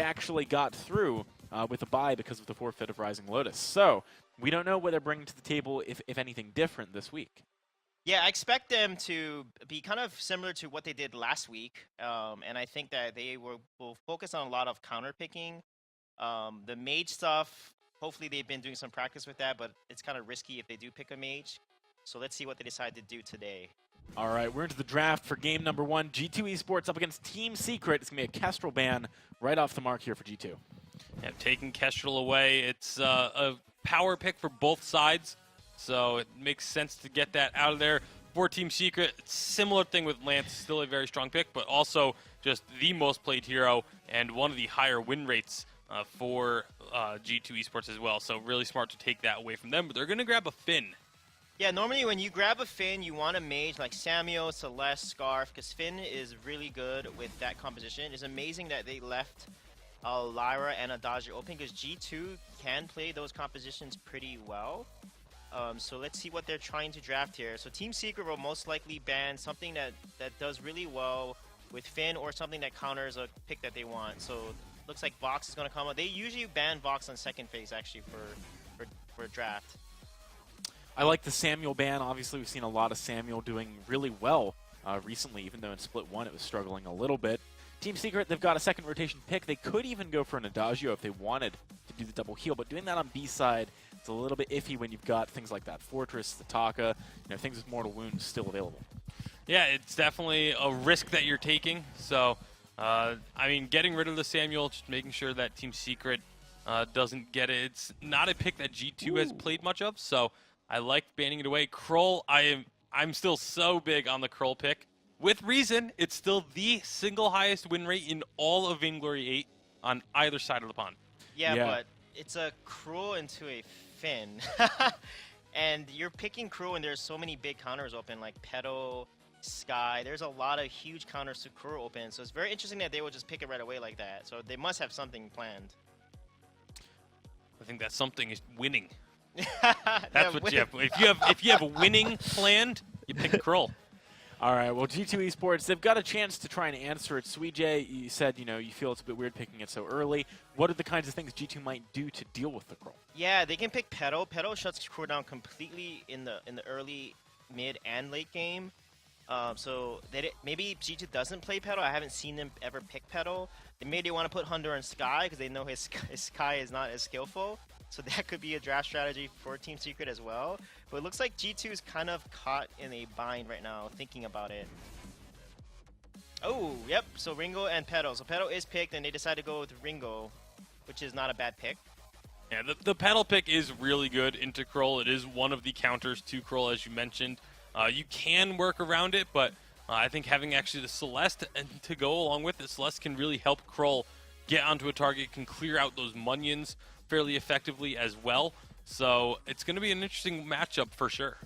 actually got through with a bye because of the forfeit of Rising Lotus. So we don't know what they're bringing to the table, if anything different this week. Yeah, I expect them to be kind of similar to what they did last week, and I think that they will focus on a lot of counter picking. The mage stuff, hopefully they've been doing some practice with that, but it's kind of risky if they do pick a mage. So let's see what they decide to do today. All right, we're into the draft for game number 1. G2 Esports up against Team Secret. It's going to be a Kestrel ban right off the mark here for G2. Yeah, taking Kestrel away, it's a power pick for both sides, so it makes sense to get that out of there. For Team Secret, similar thing with Lance, still a very strong pick, but also just the most played hero and one of the higher win rates for G2 Esports as well. So really smart to take that away from them, but they're going to grab a Finn. Yeah, normally when you grab a Finn, you want a mage like Samuel, Celeste, Scarf, because Finn is really good with that composition. It's amazing that they left Lyra and Adagio open, because G2 can play those compositions pretty well. So let's see what they're trying to draft here. So Team Secret will most likely ban something that does really well with Finn, or something that counters a pick that they want. So looks like Vox is going to come out. They usually ban Vox on second phase actually for draft. I like the Samuel ban. Obviously, we've seen a lot of Samuel doing really well recently, even though in Split 1 it was struggling a little bit. Team Secret, they've got a second rotation pick. They could even go for an Adagio if they wanted to do the double heal, but doing that on B side, it's a little bit iffy when you've got things like that Fortress, the Taka, things with mortal wounds still available. Yeah, it's definitely a risk that you're taking. So, I mean, getting rid of the Samuel, just making sure that Team Secret doesn't get it. It's not a pick that G2 has played much of, so I like banning it away. Krull, I'm still so big on the Krull pick. With reason, it's still the single highest win rate in all of Vainglory8 on either side of the pond. Yeah, but it's a Krull into a Finn. And you're picking Krull and there's so many big counters open, like Petal, Sky. There's a lot of huge counters to Krull open, so it's very interesting that they will just pick it right away like that. So they must have something planned. I think that something is winning. That's what you have. If you have a winning planned, you pick Krull. All right, well, G2 Esports, they've got a chance to try and answer it. Suijay, you said, you feel it's a bit weird picking it so early. What are the kinds of things G2 might do to deal with the Krull? Yeah, they can pick Petal. Petal shuts Krull down completely in the early, mid, and late game. So maybe G2 doesn't play Petal. I haven't seen them ever pick Petal. Maybe they want to put Hunter and Sky because they know his Sky is not as skillful. So that could be a draft strategy for Team Secret as well. But it looks like G2 is kind of caught in a bind right now, thinking about it. Oh, yep. So Ringo and Petal. So Petal is picked, and they decide to go with Ringo, which is not a bad pick. Yeah, the Petal pick is really good into Krull. It is one of the counters to Krull, as you mentioned. You can work around it, but I think having actually the Celeste to go along with it, Celeste can really help Krull get onto a target, can clear out those Munions fairly effectively as well. So it's going to be an interesting matchup for sure.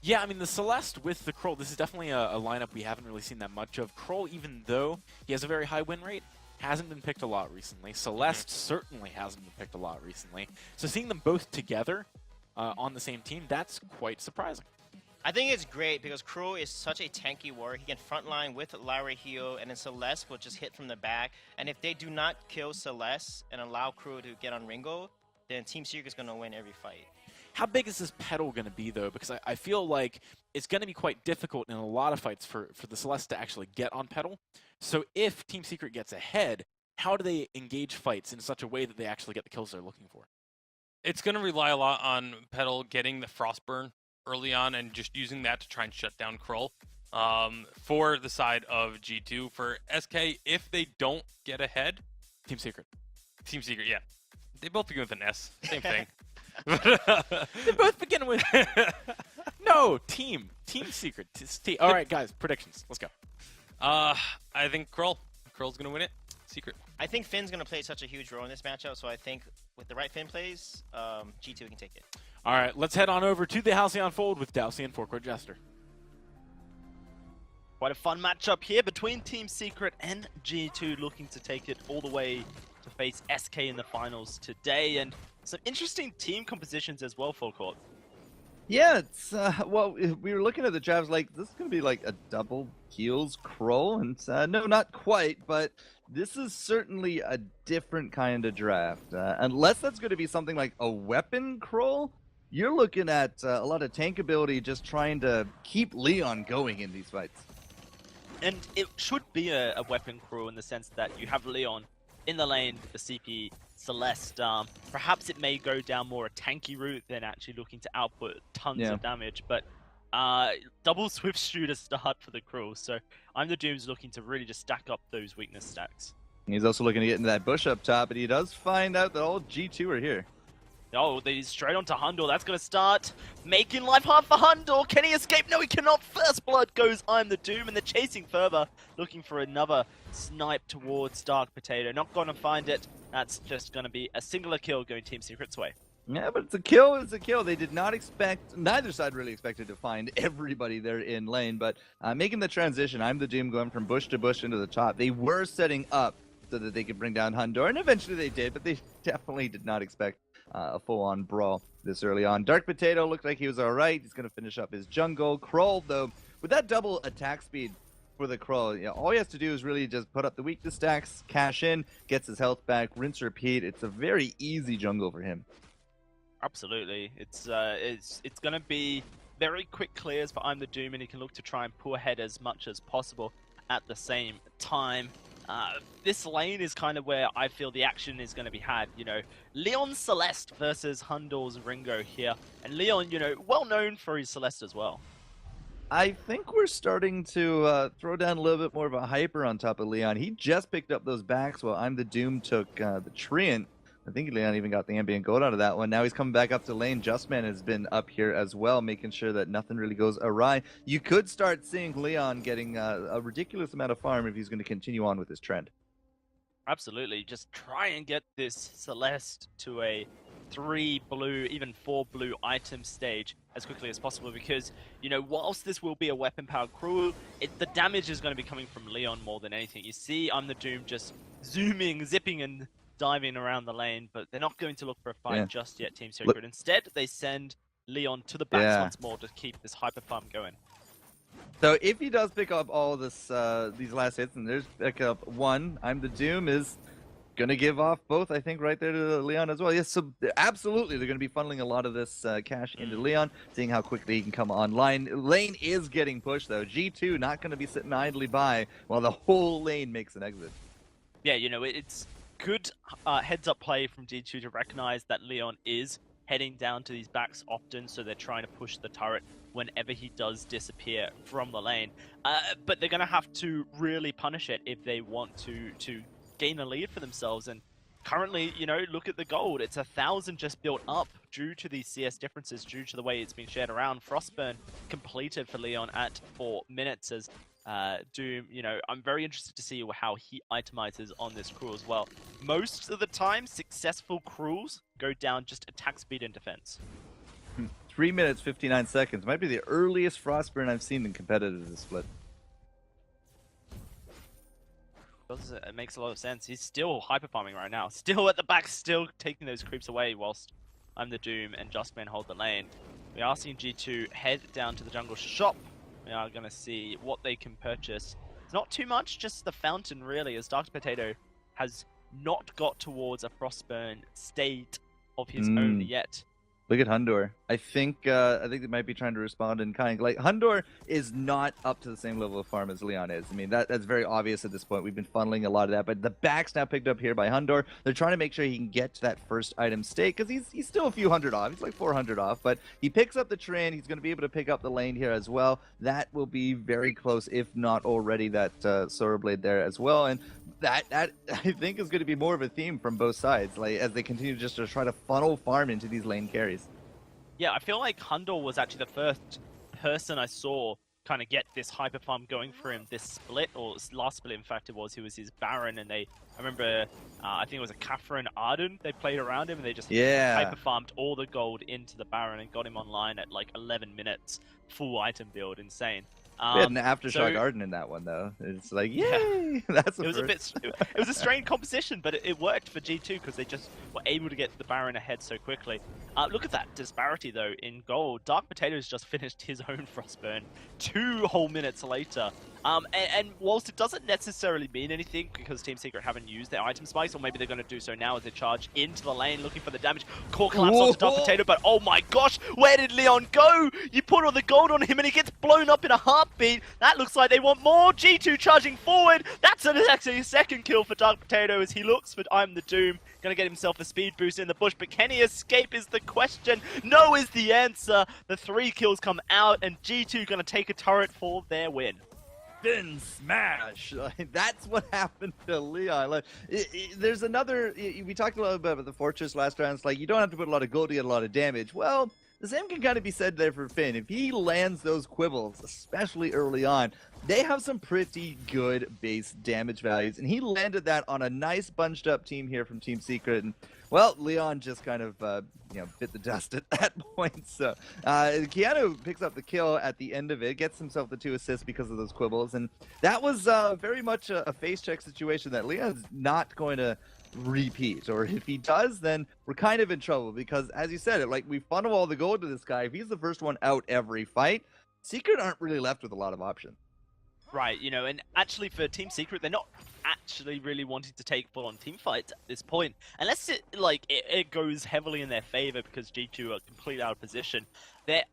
Yeah, I mean, the Celeste with the Krull, this is definitely a lineup we haven't really seen that much of. Krull, even though he has a very high win rate, hasn't been picked a lot recently. Celeste certainly hasn't been picked a lot recently. So seeing them both together on the same team, that's quite surprising. I think it's great because Krull is such a tanky warrior. He can frontline with Lyra heal, and then Celeste will just hit from the back. And if they do not kill Celeste and allow Krull to get on Ringo, then Team Secret is going to win every fight. How big is this Petal going to be, though? Because I feel like it's going to be quite difficult in a lot of fights for the Celeste to actually get on Petal. So if Team Secret gets ahead, how do they engage fights in such a way that they actually get the kills they're looking for? It's going to rely a lot on Petal getting the Frostburn early on and just using that to try and shut down Krull. For the side of G2, for SK, if they don't get ahead... Team Secret. Team Secret, yeah. They both begin with an S. Same thing. They both begin with... No, Team Secret. All right, guys, predictions. Let's go. I think Krull's going to win it. Secret. I think Finn's going to play such a huge role in this matchup, so I think with the right Finn plays, G2 can take it. All right, let's head on over to the Halcyon Fold with Dowsey and Forkroad Jester. Quite a fun matchup here between Team Secret and G2, looking to take it all the way to face SK in the finals today. And some interesting team compositions as well, Forkroad. Yeah, it's well, we were looking at the drafts like this is gonna be like a double heals crawl, and no, not quite, but this is certainly a different kind of draft. Unless that's going to be something like a weapon crawl, you're looking at a lot of tank ability, just trying to keep Leon going in these fights. And it should be a weapon crew in the sense that you have Leon in the lane with the CP Celeste. Perhaps it may go down more a tanky route than actually looking to output tons of damage, but double Swift Shooter start for the crew. So I'm the Doom's looking to really just stack up those weakness stacks. He's also looking to get into that bush up top, but he does find out that all G2 are here. Oh, they straight onto Hundor. That's going to start making life hard for Hundor. Can he escape? No, he cannot. First blood goes I'm the Doom, and they're chasing further, looking for another snipe towards Dark Potato. Not going to find it. That's just going to be a singular kill going Team Secret's way. Yeah, but it's a kill. It's a kill. They did not expect, neither side really expected to find everybody there in lane, but making the transition, I'm the Doom going from bush to bush into the top. They were setting up so that they could bring down Hundor, and eventually they did, but they definitely did not expect a full-on brawl this early on. Dark Potato looked like he was all right. He's going to finish up his jungle. Krull, though, with that double attack speed for the Krull, you know, all he has to do is really just put up the weakness stacks, cash in, gets his health back, rinse, repeat. It's a very easy jungle for him. Absolutely. It's going to be very quick clears for I'm the Doom, and he can look to try and pull ahead as much as possible at the same time. This lane is kind of where I feel the action is going to be had. You know, Leon Celeste versus Hundor's Ringo here. And Leon, you know, well known for his Celeste as well. I think we're starting to throw down a little bit more of a hyper on top of Leon. He just picked up those backs while I'm the Doom took the Treant. I think Leon even got the ambient gold out of that one. Now he's coming back up to lane. Justman has been up here as well, making sure that nothing really goes awry. You could start seeing Leon getting a ridiculous amount of farm if he's going to continue on with this trend. Absolutely. Just try and get this Celeste to a 3 blue, even 4 blue item stage as quickly as possible, because, you know, whilst this will be a weapon-powered crew, the damage is going to be coming from Leon more than anything. You see I'm the Doom just zooming, zipping, and diving around the lane, but they're not going to look for a fight just yet, Team Secret. Instead, they send Leon to the backs once more to keep this hyper farm going. So if he does pick up all this, these last hits, and there's pick up one, I'm the Doom is gonna give off both, I think, right there to Leon as well. Yes, so absolutely, they're gonna be funneling a lot of this cash into Leon, seeing how quickly he can come online. Lane is getting pushed though. G2 not gonna be sitting idly by while the whole lane makes an exit. Yeah, you know, it's good heads-up play from G2 to recognize that Leon is heading down to these backs often, so they're trying to push the turret whenever he does disappear from the lane. But they're going to have to really punish it if they want to gain a lead for themselves. And currently, you know, look at the gold. It's 1,000 just built up due to these CS differences, due to the way it's been shared around. Frostburn completed for Leon at 4 minutes as Doom, you know, I'm very interested to see how he itemizes on this crew as well. Most of the time, successful crews go down just attack speed and defense. 3 minutes, 59 seconds. Might be the earliest Frostburn I've seen in competitive this split. It makes a lot of sense. He's still hyper farming right now. Still at the back, still taking those creeps away whilst I'm the Doom and Justman hold the lane. We are seeing G2 head down to the jungle shop. We are going to see what they can purchase. It's not too much, just the fountain really, as Dark Potato has not got towards a Frostburn state of his own yet. Look at Hundor. I think they might be trying to respond in kind. Like, Hundor is not up to the same level of farm as Leon is. I mean, that's very obvious at this point. We've been funneling a lot of that, but the back's now picked up here by Hundor. They're trying to make sure he can get to that first item state, because he's still a few hundred off. He's like 400 off, but he picks up the train. He's going to be able to pick up the lane here as well. That will be very close, if not already, that Sora Blade there as well. And that I think is going to be more of a theme from both sides, like as they continue just to try to funnel farm into these lane carries. Yeah, I feel like Hundor was actually the first person I saw kind of get this hyper farm going for him this split, or last split in fact it was. He was his Baron, and I remember I think it was a Catherine Arden, they played around him and they just hyper farmed all the gold into the Baron and got him online at like 11 minutes, full item build, insane. We had an aftershock so- Arden in that one though. It's like, yay! That's It was a bit. It was a strange composition, but it worked for G2 because they just were able to get the Baron ahead so quickly. Look at that disparity though in gold. Dark Potatoes just finished his own Frostburn 2 whole minutes later. And whilst it doesn't necessarily mean anything because Team Secret haven't used their item spikes, or maybe they're going to do so now as they charge into the lane looking for the damage. Core collapse onto Dark Potato, but oh my gosh, where did Leon go? You put all the gold on him and he gets blown up in a heartbeat. That looks like they want more. G2 charging forward. That's actually a second kill for Dark Potato as he looks for I'm the Doom. Gonna get himself a speed boost in the bush, but can he escape is the question. No is the answer. The 3 kills come out and G2 gonna take a turret for their win. Then smash. Like, that's what happened to Leon. Like, there's another. We talked a little bit about the Fortress last round. It's like you don't have to put a lot of gold to get a lot of damage. Well, the same can kind of be said there for Finn. If he lands those quibbles, especially early on, they have some pretty good base damage values, and he landed that on a nice bunched up team here from Team Secret. And well, Leon just kind of bit the dust at that point. So Keanu picks up the kill at the end of it, gets himself the 2 assists because of those quibbles, and that was very much a face check situation that Leon's not going to repeat, or if he does, then we're kind of in trouble because, as you said, like we funnel all the gold to this guy. If he's the first one out every fight, Secret aren't really left with a lot of options. Right, and actually for Team Secret, they're not actually really wanting to take full-on team fights at this point, unless it goes heavily in their favor because G2 are completely out of position. Their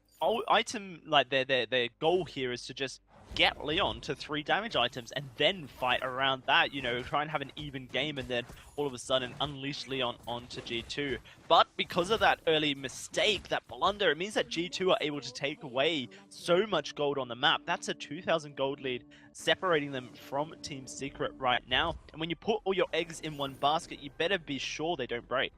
item, their goal here is to just get Leon to 3 damage items and then fight around that, try and have an even game and then all of a sudden unleash Leon onto G2. But because of that early mistake, that blunder, it means that G2 are able to take away so much gold on the map. That's a 2,000 gold lead separating them from Team Secret right now. And when you put all your eggs in one basket, you better be sure they don't break.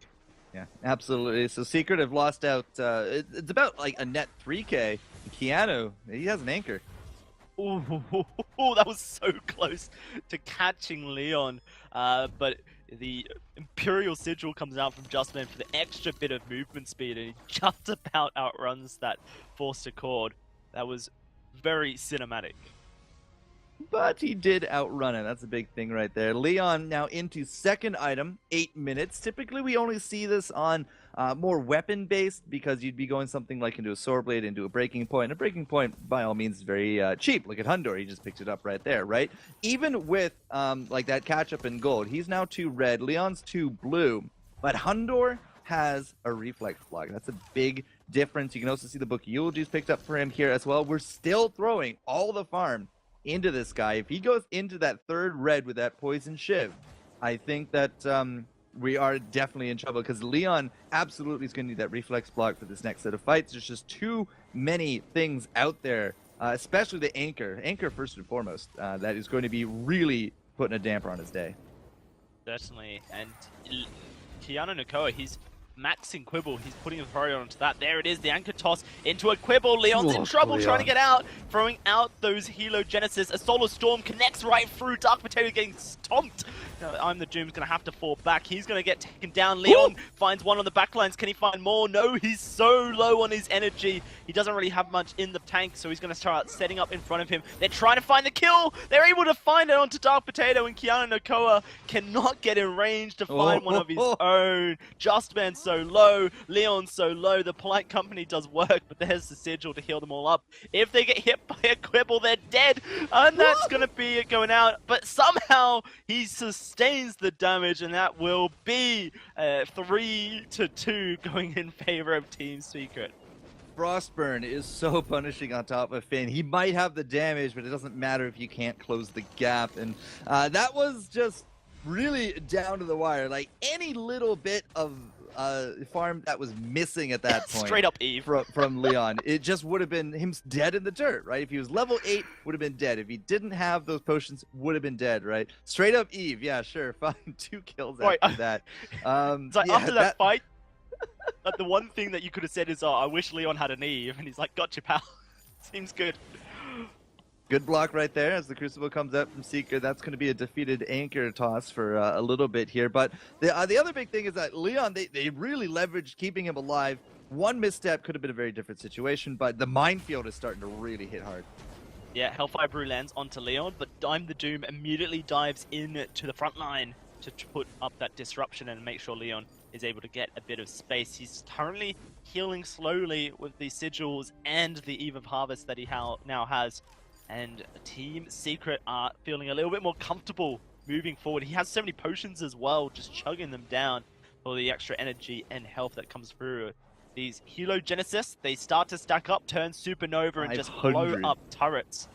Yeah, absolutely. So Secret have lost out, it's about like a net 3k. Keanu, he has an anchor. Ooh, that was so close to catching Leon, but the Imperial Sigil comes out from Justman for the extra bit of movement speed, and he just about outruns that Forced Accord. That was very cinematic. But he did outrun it. That's a big thing right there. Leon now into second item, 8 minutes. Typically, we only see this on more weapon-based because you'd be going something like into a sword blade, into a breaking point. A breaking point, by all means, is very cheap. Look at Hundor. He just picked it up right there, right? Even with like that catch-up in gold, he's now 2 red. Leon's 2 blue. But Hundor has a reflex block. That's a big difference. You can also see the Book of Eulogies picked up for him here as well. We're still throwing all the farm into this guy. If he goes into that 3rd red with that poison shiv, I think that we are definitely in trouble because Leon absolutely is going to need that reflex block for this next set of fights. There's just too many things out there, especially the anchor first and foremost, that is going to be really putting a damper on his day. Certainly, and Keanu Nakoa, he's maxing Quibble. He's putting a priority onto that. There it is, the anchor toss into a Quibble. Leon's in trouble Leon. trying to get out, throwing out those Helogenesis. A Solar Storm connects right through. Dark Potato getting stomped. I'm the Doom's going to have to fall back. He's going to get taken down. Leon finds one on the backlines. Can he find more? No, he's so low on his energy. He doesn't really have much in the tank, so he's going to start setting up in front of him. They're trying to find the kill. They're able to find it onto Dark Potato, and Keanu Nakoa cannot get in range to find one of his own. Justman so low. Leon so low. The Polite Company does work, but there's the Sigil to heal them all up. If they get hit by a Quibble, they're dead, and that's going to be it going out. But somehow he sustains the damage, and that will be 3-2 going in favor of Team Secret. Frostburn is so punishing on top of Finn. He might have the damage, but it doesn't matter if you can't close the gap. And that was just really down to the wire. Like any little bit of farm that was missing at that point. Straight up Eve. From Leon. It just would have been him dead in the dirt, right? If he was level 8, would have been dead. If he didn't have those potions, would have been dead, right? Straight up Eve. Yeah, sure. Fine. 2 kills after that. It's like after that fight, like the one thing that you could have said is, oh, I wish Leon had an Eve. And he's like, gotcha, pal. Seems good. Good block right there as the Crucible comes up from Seeker. That's going to be a defeated anchor toss for a little bit here. But the other big thing is that Leon, they really leveraged keeping him alive. One misstep could have been a very different situation, but the minefield is starting to really hit hard. Yeah, Hellfire Brew lands onto Leon, but I'm the Doom immediately dives in to the front line to put up that disruption and make sure Leon is able to get a bit of space. He's currently healing slowly with the sigils and the Eve of Harvest that he now has. And Team Secret are feeling a little bit more comfortable moving forward. He has so many potions as well, just chugging them down for the extra energy and health that comes through. These Helo Genesis, they start to stack up, turn supernova, and just blow 500. up turrets.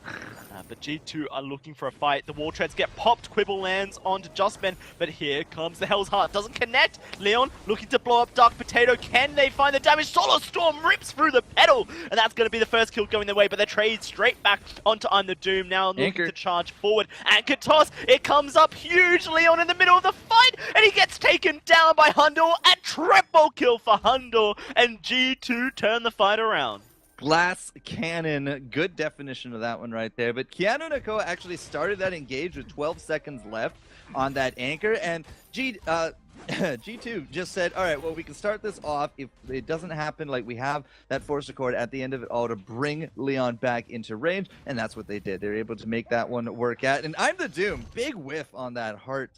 But G2 are looking for a fight. The wall treads get popped. Quibble lands onto Justman, but here comes the Hell's Heart. Doesn't connect. Leon looking to blow up Dark Potato. Can they find the damage? Solar Storm rips through the pedal, and that's going to be the first kill going their way. But they trade straight back onto I'm the Doom now, looking Anchor. to charge forward. Anchor toss. It comes up huge. Leon in the middle of the fight, and he gets taken down by Hundor. A triple kill for Hundor, and G2 turn the fight around. Glass cannon, good definition of that one right there. But Keanu Nakoa actually started that engage with 12 seconds left on that anchor, and G2 just said, all right, well, we can start this off. If it doesn't happen, like, we have that Force Accord at the end of it all to bring Leon back into range, and that's what they did. They were able to make that one work out. And I'm the Doom, big whiff on that heart,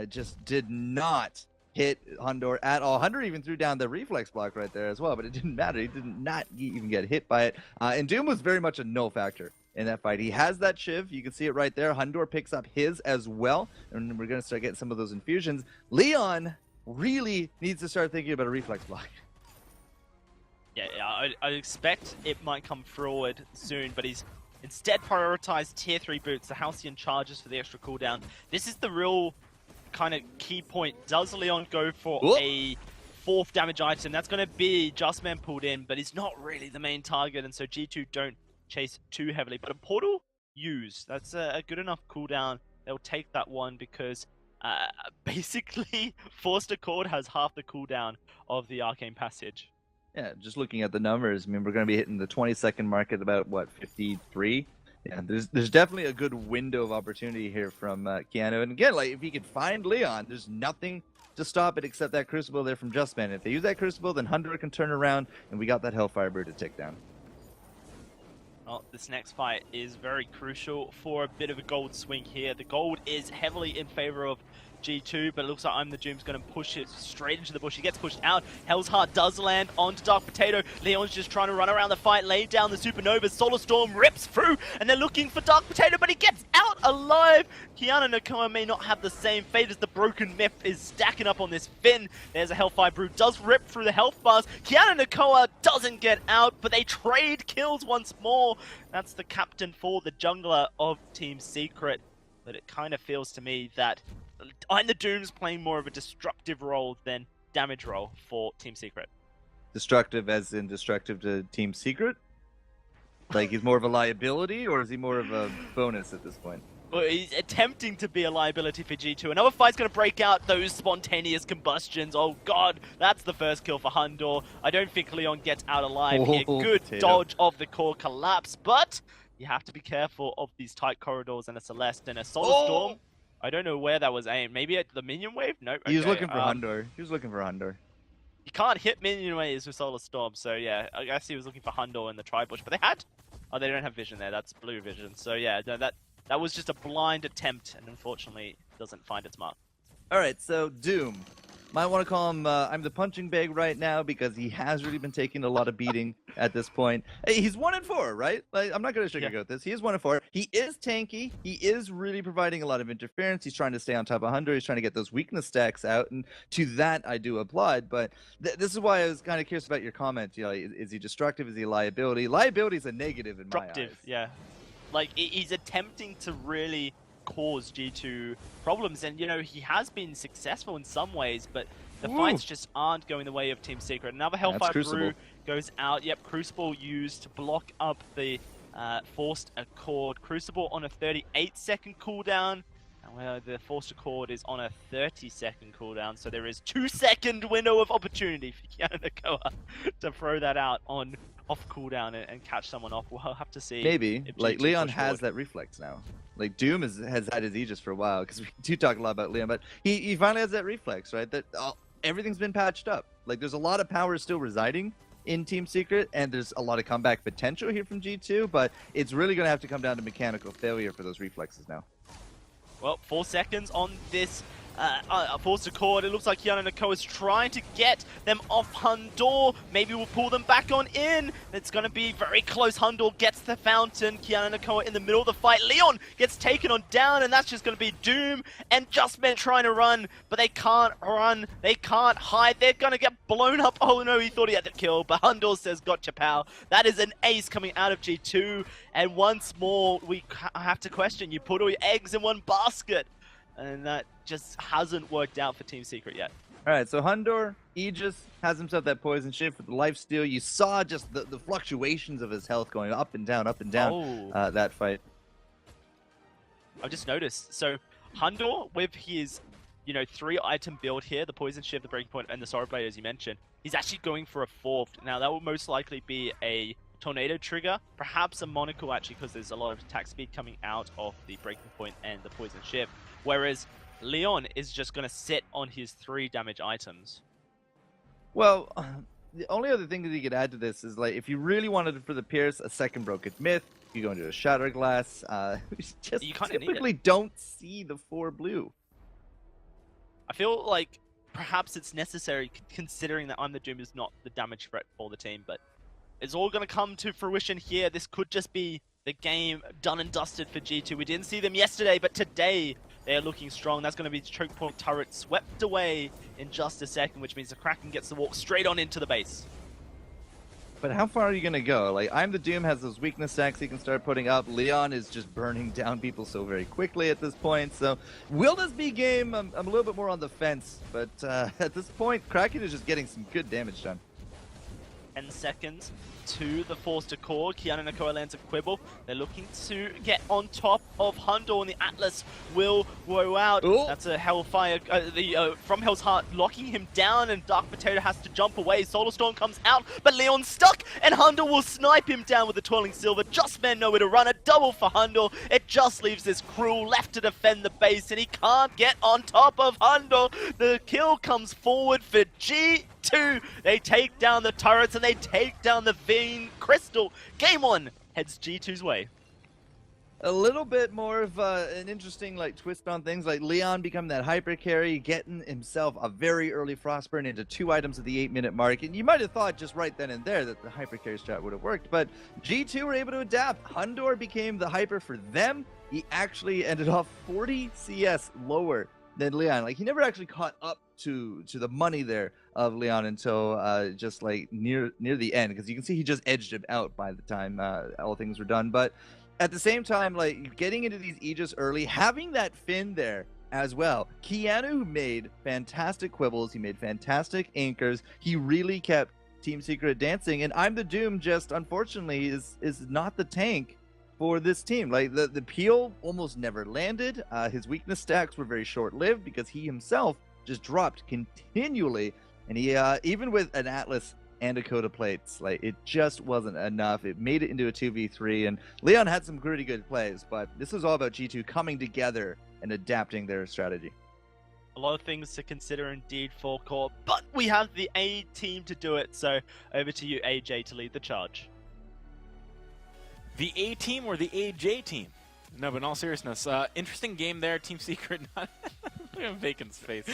just did not hit Hundor at all. Hundor even threw down the reflex block right there as well, but it didn't matter. He did not even get hit by it. And Doom was very much a null factor in that fight. He has that Shiv. You can see it right there. Hundor picks up his as well, and we're going to start getting some of those infusions. Leon really needs to start thinking about a reflex block. Yeah, I expect it might come forward soon, but he's instead prioritized tier 3 boots, the Halcyon charges for the extra cooldown. This is the real kind of key point. Does Leon go for a 4th damage item? That's going to be Justman pulled in, but he's not really the main target, and so G2 don't chase too heavily. But a portal used, that's a good enough cooldown. They'll take that one because basically Forced Accord has half the cooldown of the Arcane Passage. Yeah, just looking at the numbers, I mean, we're going to be hitting the 20-second mark at about, what, 53? Yeah, there's definitely a good window of opportunity here from Keanu. And again, like, if he could find Leon, there's nothing to stop it except that Crucible there from Justman. If they use that Crucible, then Hundred can turn around, and we got that Hellfire Bird to take down. Well, this next fight is very crucial for a bit of a gold swing here. The gold is heavily in favor of G2, but it looks like I'm the Doom's going to push it straight into the bush. He gets pushed out. Hell's Heart does land onto Dark Potato. Leon's just trying to run around the fight, lay down the Supernova. Solar Storm rips through, and they're looking for Dark Potato, but he gets out alive. Keanu Nakoa may not have the same fate as the Broken Myth is stacking up on this Finn. There's a Hellfire Brew, does rip through the health bars. Keanu Nakoa doesn't get out, but they trade kills once more. That's the captain for the jungler of Team Secret. But it kind of feels to me that I'm the Doom's playing more of a destructive role than damage role for Team Secret. Destructive as in destructive to Team Secret? Like, he's more of a liability, or is he more of a bonus at this point? Well, he's attempting to be a liability for G2. Another fight's going to break out, those spontaneous combustions. Oh god, that's the first kill for Hundor. I don't think Leon gets out alive here. Good Potato. dodge of the core collapse, but you have to be careful of these tight corridors and a Celeste and a Solar Storm. I don't know where that was aimed. Maybe at the minion wave? Nope. He was okay, looking for Hundor. He was looking for Hundor. You can't hit minion waves with Solar Storm, so yeah, I guess he was looking for Hundor in the tri-bush, but they had... Oh, they don't have vision there, that's blue vision. So yeah, no, that was just a blind attempt, and unfortunately, it doesn't find its mark. All right, so Doom. Might want to call him, I'm the punching bag right now, because he has really been taking a lot of beating at this point. Hey, he's 1-4, right? Like, I'm not going to sugarcoat this. He is 1-4. He is tanky. He is really providing a lot of interference. He's trying to stay on top of Hunter. He's trying to get those weakness stacks out, and to that, I do applaud. But this is why I was kind of curious about your comment. You know, is he destructive? Is he a liability? Liability is a negative in my eyes. Destructive, yeah. Like, he's attempting to really cause G2 problems, and you know, he has been successful in some ways, but the fights just aren't going the way of Team Secret. Another Hellfire Brew goes out. Yep, Crucible used to block up the Forced Accord. Crucible on a 38-second cooldown. Well, the Forced Accord is on a 30-second cooldown, so there is 2-second window of opportunity for Keanu Nakoa to throw that out on off cooldown and catch someone off. We'll have to see. Maybe. Like, G2 Leon push has forward. that reflex now. Like, Doom has had his Aegis for a while, because we do talk a lot about Leon, but he finally has that reflex, right? That everything's been patched up. Like, there's a lot of power still residing in Team Secret, and there's a lot of comeback potential here from G2, but it's really going to have to come down to mechanical failure for those reflexes now. Well, 4 seconds on this forced accord. It looks like Kiana Nakoa is trying to get them off Hundor. Maybe we'll pull them back on in. It's going to be very close. Hundor gets the fountain. Kiana Nakoa in the middle of the fight. Leon gets taken on down, and that's just going to be Doom and Justman trying to run, but they can't run. They can't hide. They're going to get blown up. Oh no, he thought he had the kill, but Hundor says, gotcha, pal. That is an ace coming out of G2, and once more, we have to question. You put all your eggs in one basket. And that just hasn't worked out for Team Secret yet. All right, so Hundor, Aegis, has himself that poison shift with the lifesteal. You saw just the fluctuations of his health going up and down, that fight. I've just noticed. So Hundor, with his 3-item build here, the poison shift, the breaking point, and the sorrow blade, as you mentioned, he's actually going for a 4th. Now that will most likely be a tornado trigger, perhaps a monocle actually, because there's a lot of attack speed coming out of the breaking point and the poison shift. Whereas Leon is just going to sit on his 3 damage items. Well, the only other thing that you could add to this is, like, if you really wanted it for the Pierce, a second Broken Myth, you go into a Shatter Glass. We just You kinda need typically don't see the 4 blue. I feel like perhaps it's necessary, considering that I'm the Doom is not the damage threat for the team, but it's all going to come to fruition here. This could just be the game done and dusted for G2. We didn't see them yesterday, but today they are looking strong. That's going to be choke point turret swept away in just a second, which means the Kraken gets to walk straight on into the base. But how far are you going to go? Like, I'm the Doom has those weakness stacks he can start putting up. Leon is just burning down people so very quickly at this point. So, will this be game? I'm a little bit more on the fence. But at this point, Kraken is just getting some good damage done. 10 seconds to the forced accord. Kiana Nakoa lands a quibble. They're looking to get on top of Hundor, and the Atlas will roll out. Ooh. That's a Hellfire, from Hell's Heart locking him down, and Dark Potato has to jump away. Solar Storm comes out, but Leon's stuck, and Hundor will snipe him down with the Twirling Silver. Justman nowhere to run. A double for Hundor. It just leaves this crew left to defend the base, and he can't get on top of Hundor. The kill comes forward for G2. They take down the turrets, and they take down the Veen Crystal. Game 1 heads G2's way. A little bit more of an interesting twist on things, like Leon becoming that hyper carry, getting himself a very early Frostburn into 2 items at the 8-minute mark. And you might have thought just right then and there that the hyper carry strat would have worked, but G2 were able to adapt. Hundor became the hyper for them. He actually ended off 40 CS lower than Leon. Like, he never actually caught up to the money there of Leon until just near the end, because you can see he just edged him out by the time all things were done. But at the same time, getting into these Aegis early, having that Finn there as well. Keanu made fantastic quibbles. He made fantastic anchors. He really kept Team Secret dancing. And I'm the Doom just, unfortunately, is not the tank for this team. The peel almost never landed. His weakness stacks were very short-lived because he himself just dropped continually. And he, even with an Atlas and a Coda plates, it just wasn't enough. It made it into a 2v3, and Leon had some pretty good plays, but this is all about G2 coming together and adapting their strategy. A lot of things to consider indeed for core, but we have the A team to do it, so over to you, AJ, to lead the charge. The A team or the AJ team? No, but in all seriousness, interesting game there. Team Secret not look at Bacon's face.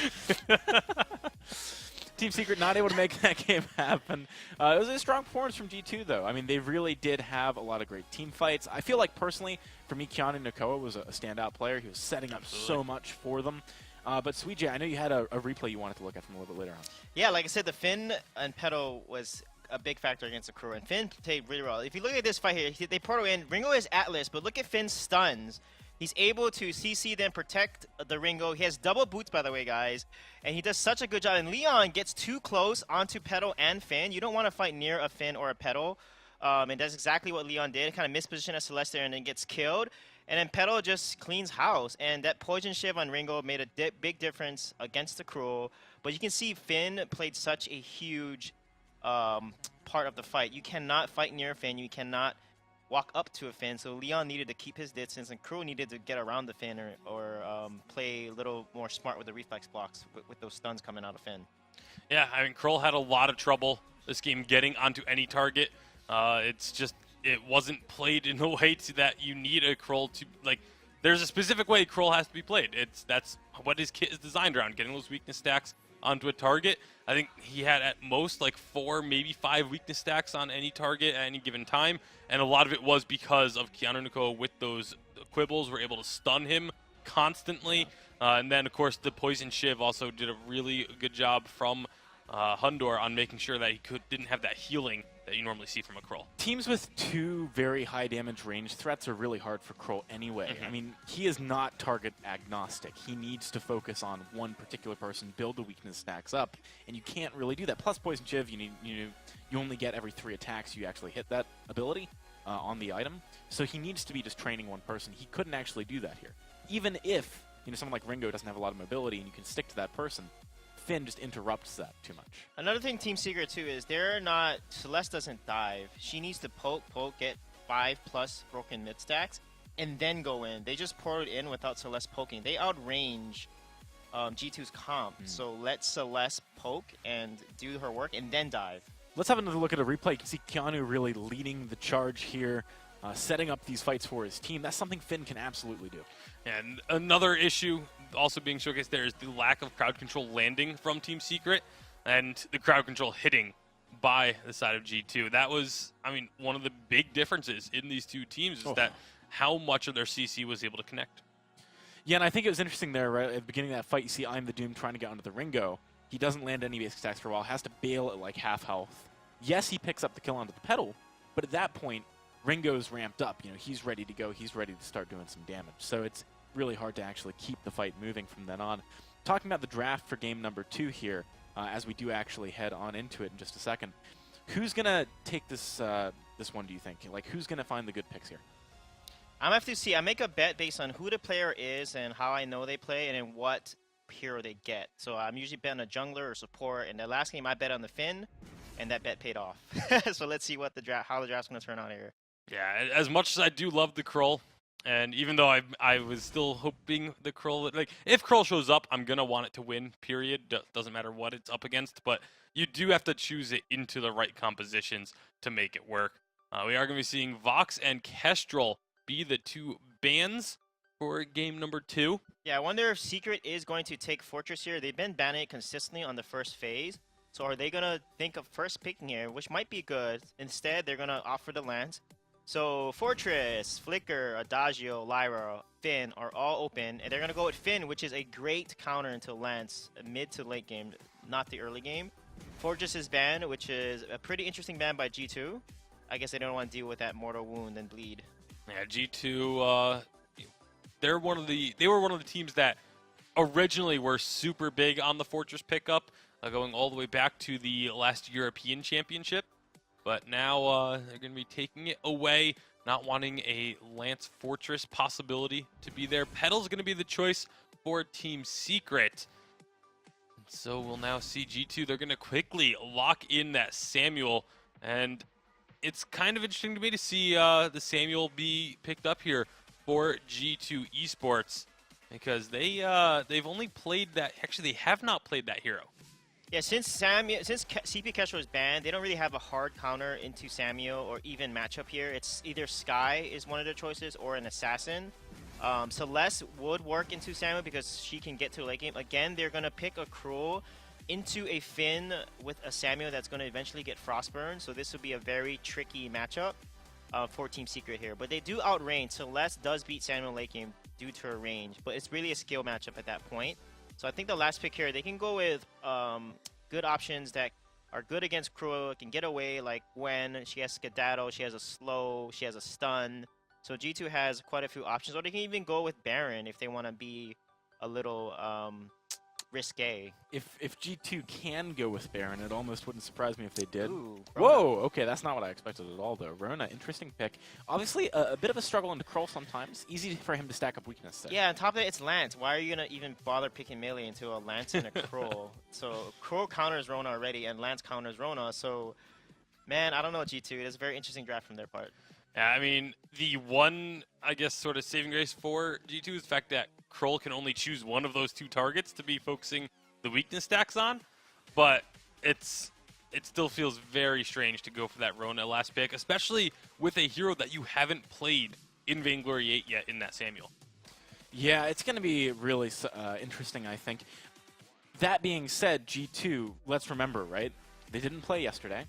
Team Secret not able to make that game happen. It was a strong performance from G2, though. I mean, they really did have a lot of great team fights. I feel like, personally, for me, Kiana Nakoa was a standout player. He was setting up so much for them. But Sweetjay, I know you had a replay you wanted to look at from a little bit later on. Yeah, like I said, the Finn and Pedo was a big factor against the crew, and Finn played really well. If you look at this fight here, they portal in. Ringo is Atlas, but look at Finn's stuns. He's able to CC them, protect the Ringo. He has double boots, by the way, guys. And he does such a good job. And Leon gets too close onto Petal and Finn. You don't want to fight near a Finn or a Petal. And that's exactly what Leon did. Kind of misposition as Celeste there and then gets killed. And then Petal just cleans house. And that poison shiv on Ringo made a big difference against the crew. But you can see Finn played such a huge part of the fight. You cannot fight near Finn. You cannot walk up to a Finn, so Leon needed to keep his distance, and Crew needed to get around the Finn or play a little more smart with the reflex blocks with those stuns coming out of Finn. Yeah, I mean, Kroll had a lot of trouble this game getting onto any target. It's just it wasn't played in a way that you need a Kroll to like. There's a specific way Kroll has to be played. That's what his kit is designed around, getting those weakness stacks onto a target. I think he had at most like 4, maybe 5 weakness stacks on any target at any given time, and a lot of it was because of Keanu Nako with those quibbles were able to stun him constantly. And then, of course, the Poison Shiv also did a really good job from Hundor on making sure that he didn't have that healing that you normally see from a Kroll. Teams with 2 very high damage range threats are really hard for Kroll anyway. I mean, he is not target agnostic. He needs to focus on one particular person, build the weakness stacks up, and you can't really do that. Plus Poison Shiv, you only get every 3 attacks you actually hit that ability on the item. So he needs to be just training one person. He couldn't actually do that here. Even if someone like Ringo doesn't have a lot of mobility and you can stick to that person, Finn just interrupts that too much. Another thing Team Secret too is Celeste doesn't dive. She needs to poke, get 5+ broken mid stacks, and then go in. They just poured in without Celeste poking. They outrange G2's comp, so let Celeste poke and do her work and then dive. Let's have another look at a replay. You can see Keanu really leading the charge here, setting up these fights for his team. That's something Finn can absolutely do. And another issue also being showcased there is the lack of crowd control landing from Team Secret and the crowd control hitting by the side of G2. That was, I mean, one of the big differences in these two teams is that how much of their CC was able to connect. Yeah, and I think it was interesting there, right at the beginning of that fight, you see I'm the Doom trying to get onto the Ringo. He doesn't land any basic attacks for a while, has to bail at like half health. Yes, he picks up the kill onto the pedal, but at that point, Ringo's ramped up. He's ready to go. He's ready to start doing some damage. So it's really hard to actually keep the fight moving from then on. Talking about the draft for game number 2 here, as we do actually head on into it in just a second. Who's gonna take this this one? Do you think? Like, who's gonna find the good picks here? I'm gonna have to see. I make a bet based on who the player is and how I know they play and then what hero they get. So I'm usually betting a jungler or support. And the last game I bet on the Finn, and that bet paid off. So let's see what how the draft's gonna turn out here. Yeah, as much as I do love the Kroll, and even though I was still hoping the Kroll, like, if Kroll shows up, I'm going to want it to win, period. Doesn't matter what it's up against, but you do have to choose it into the right compositions to make it work. We are going to be seeing Vox and Kestrel be the 2 bans for game number 2. Yeah, I wonder if Secret is going to take Fortress here. They've been banning it consistently on the first phase. So are they going to think of first picking here, which might be good. Instead, they're going to offer the Lance. So Fortress, Flicker, Adagio, Lyra, Finn are all open, and they're going to go with Finn, which is a great counter into Lance mid to late game, not the early game. Fortress is banned, which is a pretty interesting ban by G2. I guess they don't want to deal with that mortal wound and bleed. Yeah, G2, they were one of the teams that originally were super big on the Fortress pickup, going all the way back to the last European Championship. But now they're going to be taking it away, not wanting a Lance Fortress possibility to be there. Petal's going to be the choice for Team Secret. So we'll now see G2. They're going to quickly lock in that Samuel. And it's kind of interesting to me to see the Samuel be picked up here for G2 Esports. Because they've only played that. Actually, they have not played that hero. Yeah, since CP Kestrel is banned, they don't really have a hard counter into Samuel or even matchup here. It's either Skye is one of their choices or an Assassin. Celeste would work into Samuel because she can get to a late game. Again, they're going to pick a Cruel into a Finn with a Samuel that's going to eventually get Frostburn. So this would be a very tricky matchup for Team Secret here. But they do outrange. Celeste does beat Samuel late game due to her range. But it's really a skill matchup at that point. So I think the last pick here, they can go with good options that are good against Cruel, can get away, like Gwen. She has Skedaddle, she has a slow, she has a stun. So G2 has quite a few options. Or they can even go with Baron if they want to be a little risque. If G2 can go with Baron, it almost wouldn't surprise me if they did. Ooh, Whoa, okay, that's not what I expected at all, though. Rona, interesting pick. Obviously, a bit of a struggle into Kroll sometimes. Easy for him to stack up weakness there. Yeah, on top of it, it's Lance. Why are you going to even bother picking melee into a Lance and a Kroll? So Kroll counters Rona already, and Lance counters Rona. So, man, I don't know, G2. It is a very interesting draft from their part. Yeah, I mean, the one, I guess, sort of saving grace for G2 is the fact that Kroll can only choose one of those 2 targets to be focusing the weakness stacks on. But it's it still feels very strange to go for that Rona last pick, especially with a hero that you haven't played in Vainglory 8 yet in that Samuel. Yeah, it's going to be really interesting, I think. That being said, G2, let's remember, right? They didn't play yesterday.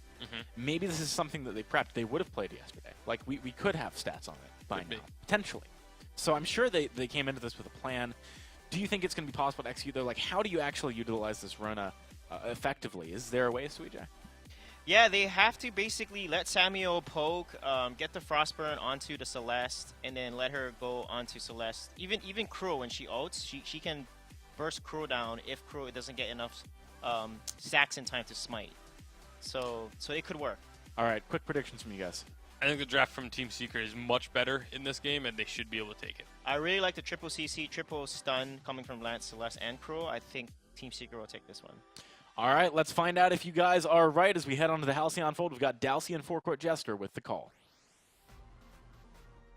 Maybe this is something that they prepped. They would have played yesterday. Like, we could have stats on it by now, potentially. So I'm sure they came into this with a plan. Do you think it's going to be possible to execute, though? Like, how do you actually utilize this Rona effectively? Is there a way, Suijay? Yeah, they have to basically let Samuel poke, get the Frostburn onto the Celeste, and then let her go onto Celeste. Even Crow, when she ults, she can burst Crow down if Crow doesn't get enough stacks in time to smite. So it could work. All right, quick predictions from you guys. I think the draft from Team Secret is much better in this game, and they should be able to take it. I really like the triple CC, triple stun coming from Lance, Celeste, and Crow. I think Team Secret will take this one. All right, let's find out if you guys are right as we head on to the Halcyon Fold. We've got Dalcy and Forecourt Jester with the call.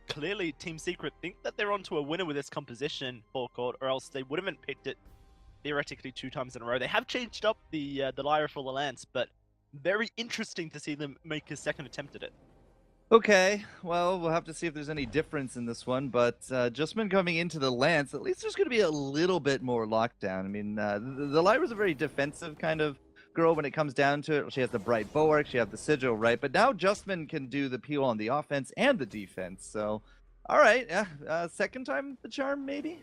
Clearly, Team Secret think that they're onto a winner with this composition, Forecourt, or else they would haven't picked it theoretically 2 times in a row. They have changed up the Lyra for the Lance, but very interesting to see them make a second attempt at it. Okay, well, we'll have to see if there's any difference in this one, but Justman coming into the Lance, at least there's going to be a little bit more lockdown. I mean, the Lyra's a very defensive kind of girl when it comes down to it. She has the bright bulwark, she has the sigil, right? But now Justman can do the peel on the offense and the defense, so all right, yeah, second time the charm, maybe?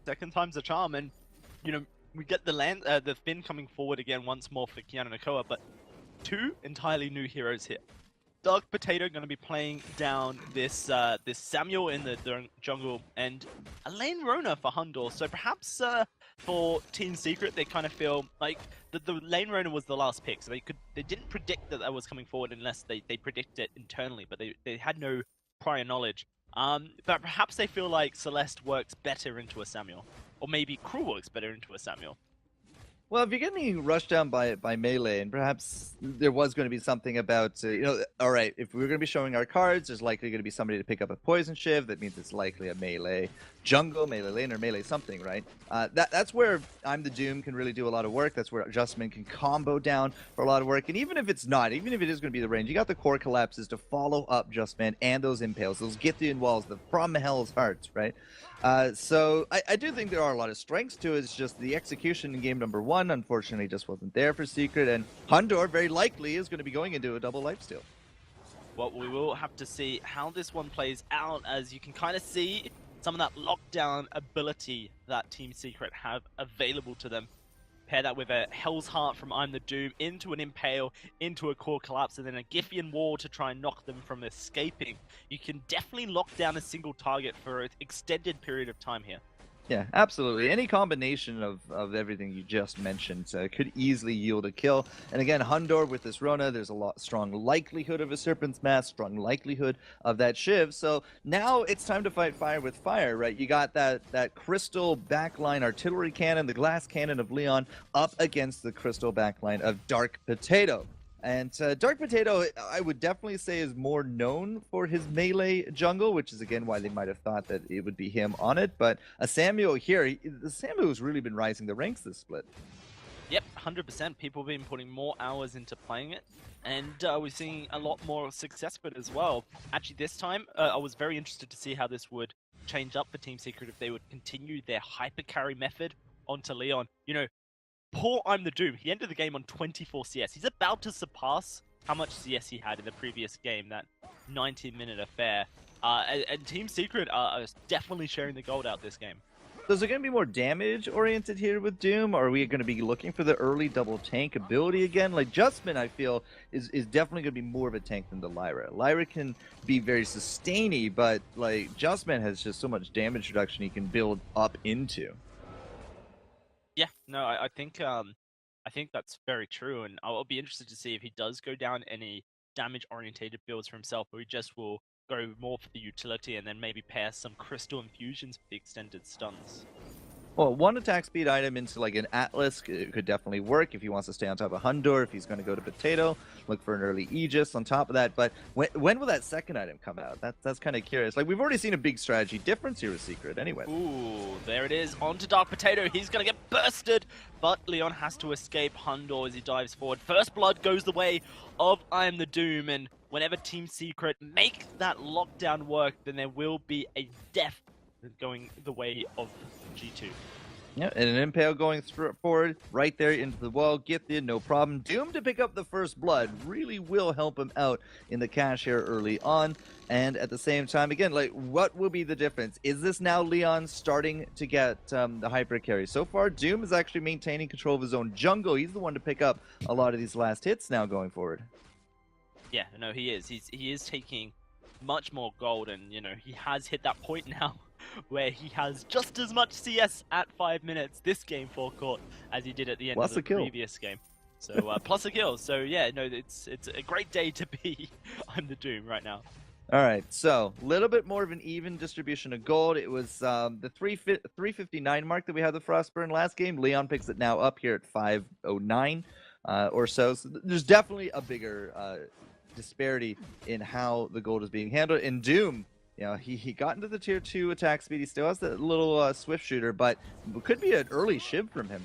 Second time's a charm, and, you know, we get the Finn coming forward again once more for Kiana Nakoa, but 2 entirely new heroes here. Dark Potato going to be playing down this this Samuel in the jungle, and a lane Rona for Hundor. So perhaps for Team Secret, they kind of feel like the lane Rona was the last pick, so they didn't predict that was coming forward unless they predicted it internally, but they had no prior knowledge. But perhaps they feel like Celeste works better into a Samuel, or maybe Crew works better into a Samuel. Well, if you're getting rushed down by melee, and perhaps there was going to be something about, all right, if we're going to be showing our cards, there's likely going to be somebody to pick up a poison shiv. That means it's likely a melee jungle, melee lane, or melee something, right? That's where I'm the Doom can really do a lot of work. That's where Justman can combo down for a lot of work. And even if it's not, even if it is going to be the range, you got the core collapses to follow up Justman and those impales, those Githian walls, from Hell's Hearts, right? So I do think there are a lot of strengths to it. It's just the execution in game number 1, unfortunately, just wasn't there for Secret. And Hundor very likely is going to be going into a double lifesteal. Well, we will have to see how this one plays out, as you can kind of see some of that lockdown ability that Team Secret have available to them. Pair that with a Hell's Heart from I'm the Doom into an Impale, into a Core Collapse, and then a Githian Wall to try and knock them from escaping. You can definitely lock down a single target for an extended period of time here. Yeah, absolutely. Any combination of everything you just mentioned could easily yield a kill. And again, Hundor with this Rona, there's a strong likelihood of a Serpent's Mask, strong likelihood of that Shiv. So now it's time to fight fire with fire, right? You got that crystal backline artillery cannon, the glass cannon of Leon, up against the crystal backline of Dark Potato. And Dark Potato, I would definitely say, is more known for his melee jungle, which is, again, why they might have thought that it would be him on it. But Samuel here, the Samuel has really been rising the ranks this split. Yep, 100%. People have been putting more hours into playing it, and we're seeing a lot more success with it as well. Actually, this time, I was very interested to see how this would change up for Team Secret if they would continue their hyper carry method onto Leon. You know, poor I'm the Doom, he ended the game on 24 CS. He's about to surpass how much CS he had in the previous game, that 90-minute affair. And Team Secret are definitely sharing the gold out this game. So is it going to be more damage-oriented here with Doom, or are we going to be looking for the early double tank ability again? Like, Justman, I feel, is definitely going to be more of a tank than the Lyra. Lyra can be very sustainy, but, like, Justman has just so much damage reduction he can build up into. Yeah, no, I think that's very true, and I'll be interested to see if he does go down any damage-orientated builds for himself, or he just will go more for the utility and then maybe pair some crystal infusions for the extended stuns. Well, one attack speed item into like an Atlas could definitely work if he wants to stay on top of Hundor. If he's going to go to Potato, look for an early Aegis on top of that. But when will that second item come out? That's kind of curious. Like, we've already seen a big strategy difference here with Secret anyway. Ooh, there it is. Onto Dark Potato. He's going to get bursted, but Leon has to escape Hundor as he dives forward. First blood goes the way of I Am the Doom, and whenever Team Secret make that lockdown work, then there will be a death going the way of G2. Yeah, and an Impale going forward, right there into the wall, get in, no problem. Doom to pick up the first blood really will help him out in the cash here early on. And at the same time, again, like, what will be the difference? Is this now Leon starting to get the hyper carry? So far, Doom is actually maintaining control of his own jungle. He's the one to pick up a lot of these last hits now going forward. Yeah, no, he is. He is taking much more gold, and, you know, he has hit that point now where he has just as much CS at 5 minutes this game forecourt as he did at the end of the previous game. So plus a kill. So yeah, no, it's a great day to be I'm the Doom right now. All right, so a little bit more of an even distribution of gold. It was the 359 mark that we had the Frostburn last game. Leon picks it now up here at 509 or so. So there's definitely a bigger disparity in how the gold is being handled. In Doom, you know, he got into the tier 2 attack speed. He still has that little swift shooter, but it could be an early shiv from him.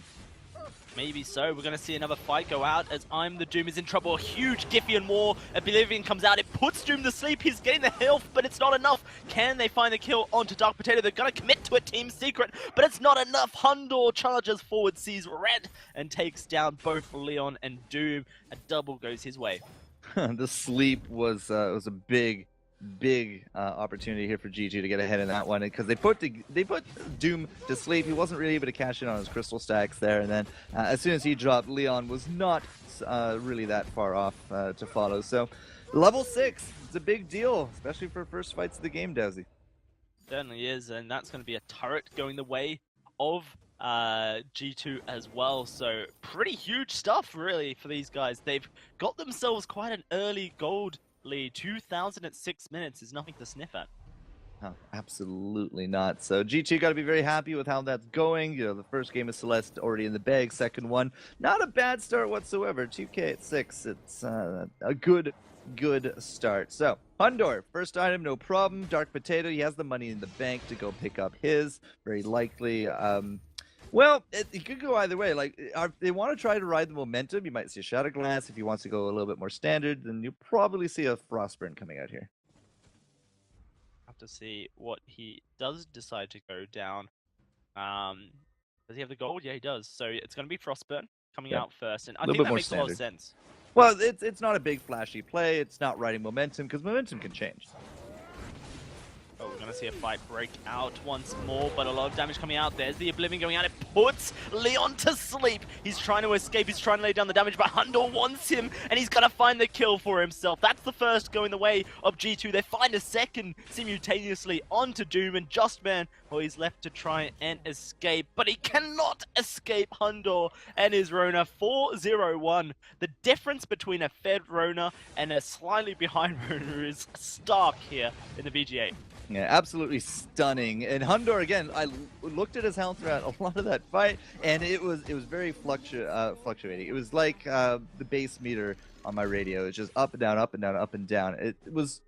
Maybe so. We're going to see another fight go out as I'm the Doom is in trouble. A huge Giffian War. Oblivion comes out. It puts Doom to sleep. He's getting the health, but it's not enough. Can they find the kill onto Dark Potato? They're going to commit to it, Team Secret, but it's not enough. Hundor charges forward, sees red, and takes down both Leon and Doom. A double goes his way. The sleep was a big opportunity here for G2 to get ahead in that one, because they put Doom to sleep. He wasn't really able to cash in on his crystal stacks there, and then as soon as he dropped, Leon was not really that far off to follow. So level 6, it's a big deal, especially for first fights of the game, Dowsy. Certainly is, and that's going to be a turret going the way of G2 as well. So pretty huge stuff really for these guys. They've got themselves quite an early gold lead. 2006 minutes is nothing to sniff at. Oh, absolutely not. So G2 got to be very happy with how that's going. You know, the first game of Celeste already in the bag. Second one, not a bad start whatsoever. 2K at 6. It's a good start. So Hundor, first item, no problem. Dark Potato, he has the money in the bank to go pick up his. Very likely. Well, it could go either way. Like, if they want to try to ride the momentum, you might see a Shadow Glass. If he wants to go a little bit more standard, then you'll probably see a Frostburn coming out here. Have to see what he does decide to go down. Does he have the gold? Yeah, he does. So it's going to be Frostburn coming out first, and I think that makes a lot of sense. Well, it's not a big flashy play. It's not riding momentum, because momentum can change. Oh, we're going to see a fight break out once more, but a lot of damage coming out. There's the Oblivion going out. It puts Leon to sleep. He's trying to escape. He's trying to lay down the damage, but Hundor wants him, and he's going to find the kill for himself. That's the first going the way of G2. They find a second simultaneously onto Doom, and Justman, well, he's left to try and escape, but he cannot escape Hundor and his Rona. 4-0-1. The difference between a fed Rona and a slightly behind Rona is stark here in the VG8. Yeah, absolutely stunning. And Hundor, again, I looked at his health throughout a lot of that fight, and it was very fluctuating. It was like the base meter on my radio. It's just up and down, up and down, up and down. It was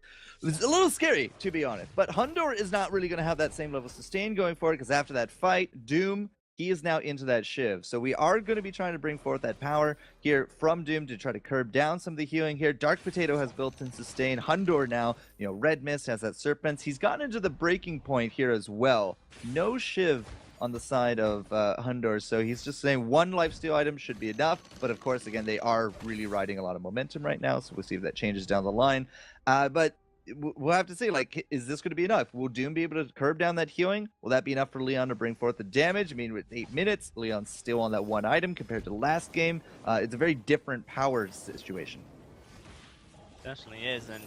a little scary, to be honest. But Hundor is not really going to have that same level of sustain going forward, because after that fight, Doom, he is now into that Shiv. So we are going to be trying to bring forth that power here from Doom to try to curb down some of the healing here. Dark Potato has built-in sustain. Hundor now, you know, Red Mist has that Serpents. He's gotten into the breaking point here as well. No Shiv on the side of Hundor, so he's just saying one lifesteal item should be enough. But of course, again, they are really riding a lot of momentum right now, so we'll see if that changes down the line. But we'll have to see, like, is this going to be enough? Will Doom be able to curb down that healing? Will that be enough for Leon to bring forth the damage? I mean, with 8 minutes, Leon's still on that one item compared to the last game. It's a very different power situation. Definitely is, and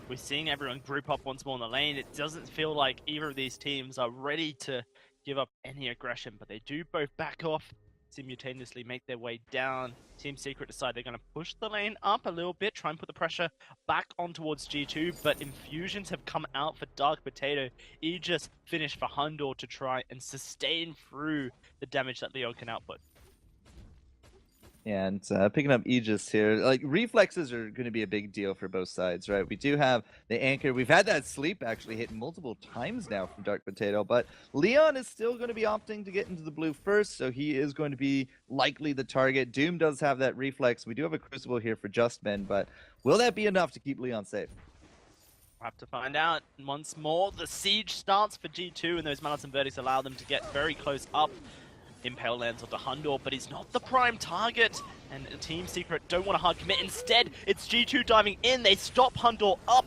we're seeing everyone group up once more in the lane. It doesn't feel like either of these teams are ready to give up any aggression, but they do both back off simultaneously make their way down. Team Secret decide they're going to push the lane up a little bit, try and put the pressure back on towards G2, but infusions have come out for Dark Potato. Aegis finished for Hundor to try and sustain through the damage that Leon can output. And picking up Aegis here, like reflexes are going to be a big deal for both sides, right? We do have the anchor. We've had that sleep actually hit multiple times now from Dark Potato, but Leon is still going to be opting to get into the blue first, so he is going to be likely the target. Doom does have that reflex. We do have a Crucible here for Justmen, but will that be enough to keep Leon safe? We'll have to find out. Once more, the siege starts for G2, and those Malice and Verdicts allow them to get very close up. Impale lands onto Hundor, but he's not the prime target, and Team Secret don't want to hard commit. Instead, it's G2 diving in. They stop Hundor up.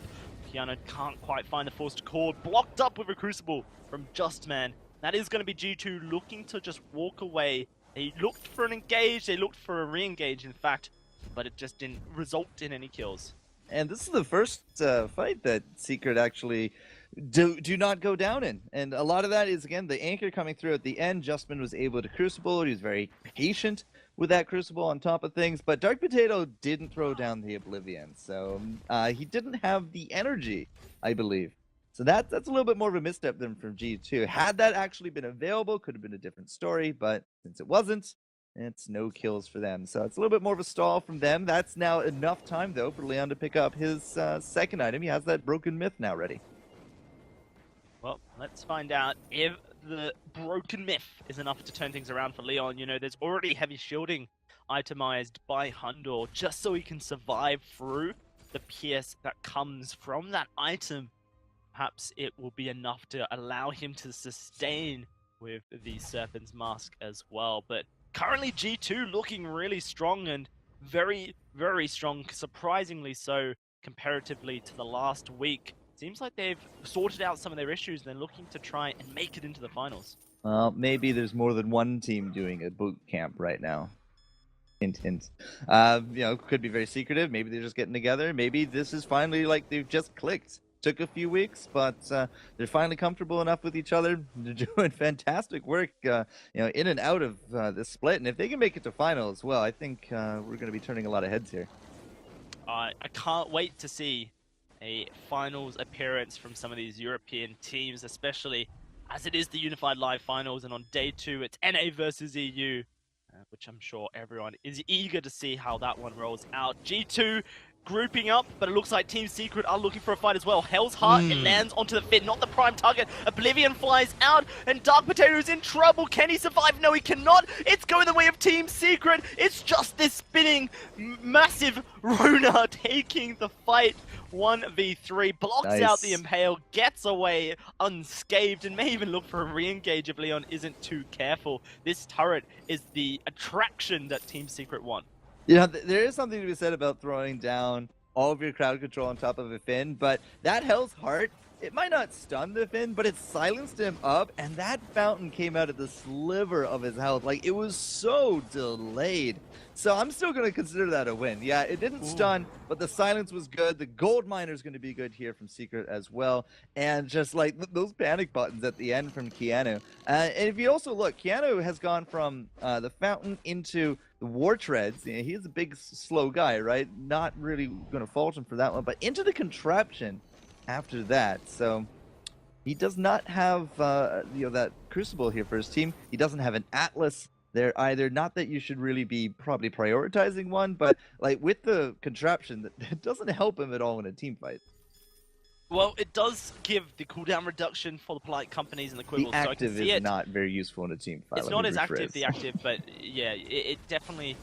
Keanu can't quite find the force to cord. Blocked up with a Crucible from Justman. That is going to be G2 looking to just walk away. They looked for an engage, they looked for a re-engage, in fact, but it just didn't result in any kills. And this is the first fight that Secret actually do not go down in. And a lot of that is, again, the anchor coming through at the end. Justman was able to Crucible. He was very patient with that Crucible on top of things. But Dark Potato didn't throw down the Oblivion. So he didn't have the energy, I believe. So that's a little bit more of a misstep than from G2. Had that actually been available, could have been a different story. But since it wasn't, it's no kills for them. So it's a little bit more of a stall from them. That's now enough time, though, for Leon to pick up his second item. He has that Broken Myth now ready. Well, let's find out if the Broken Myth is enough to turn things around for Leon. You know, there's already heavy shielding itemized by Hundor just so he can survive through the pierce that comes from that item. Perhaps it will be enough to allow him to sustain with the Serpent's Mask as well. But currently G2 looking really strong and very, very strong, surprisingly so comparatively to the last week. Seems like they've sorted out some of their issues and they're looking to try and make it into the finals. Well, maybe there's more than one team doing a boot camp right now. Hint, hint. You know, could be very secretive. Maybe they're just getting together. Maybe this is finally like they've just clicked. Took a few weeks, but they're finally comfortable enough with each other. They're doing fantastic work, you know, in and out of this split. And if they can make it to finals, well, I think we're going to be turning a lot of heads here. I can't wait to see a finals appearance from some of these European teams, especially as it is the Unified Live Finals, and on day 2 it's NA versus EU, which I'm sure everyone is eager to see how that one rolls out. G2 grouping up, but it looks like Team Secret are looking for a fight as well. Hell's Heart, it lands onto the Finn, not the prime target. Oblivion flies out, and Dark Potato is in trouble. Can he survive? No, he cannot. It's going the way of Team Secret. It's just this spinning, massive Rona taking the fight. 1v3, blocks out the Impale, gets away unscathed, and may even look for a re-engage if Leon isn't too careful. This turret is the attraction that Team Secret want. You know, there is something to be said about throwing down all of your crowd control on top of a Finn, but that Hell's Heart, it might not stun the Finn, but it silenced him up, and that fountain came out of the sliver of his health. Like, it was so delayed. So I'm still going to consider that a win. Yeah, it didn't stun, but the silence was good. The gold miner is going to be good here from Secret as well. And just like those panic buttons at the end from Keanu. And if you also look, Keanu has gone from the fountain into the war treads. You know, he's a big, slow guy, right? Not really going to fault him for that one, but into the contraption after that. So he does not have you know, that Crucible here for his team. He doesn't have an Atlas there either. Not that you should really be probably prioritizing one, but like with the contraption, that doesn't help him at all in a team fight. Well, it does give the cooldown reduction for the polite companies and the quibbles. The active so I can see is not very useful in a team fight. It's not as active, the active, but yeah, it definitely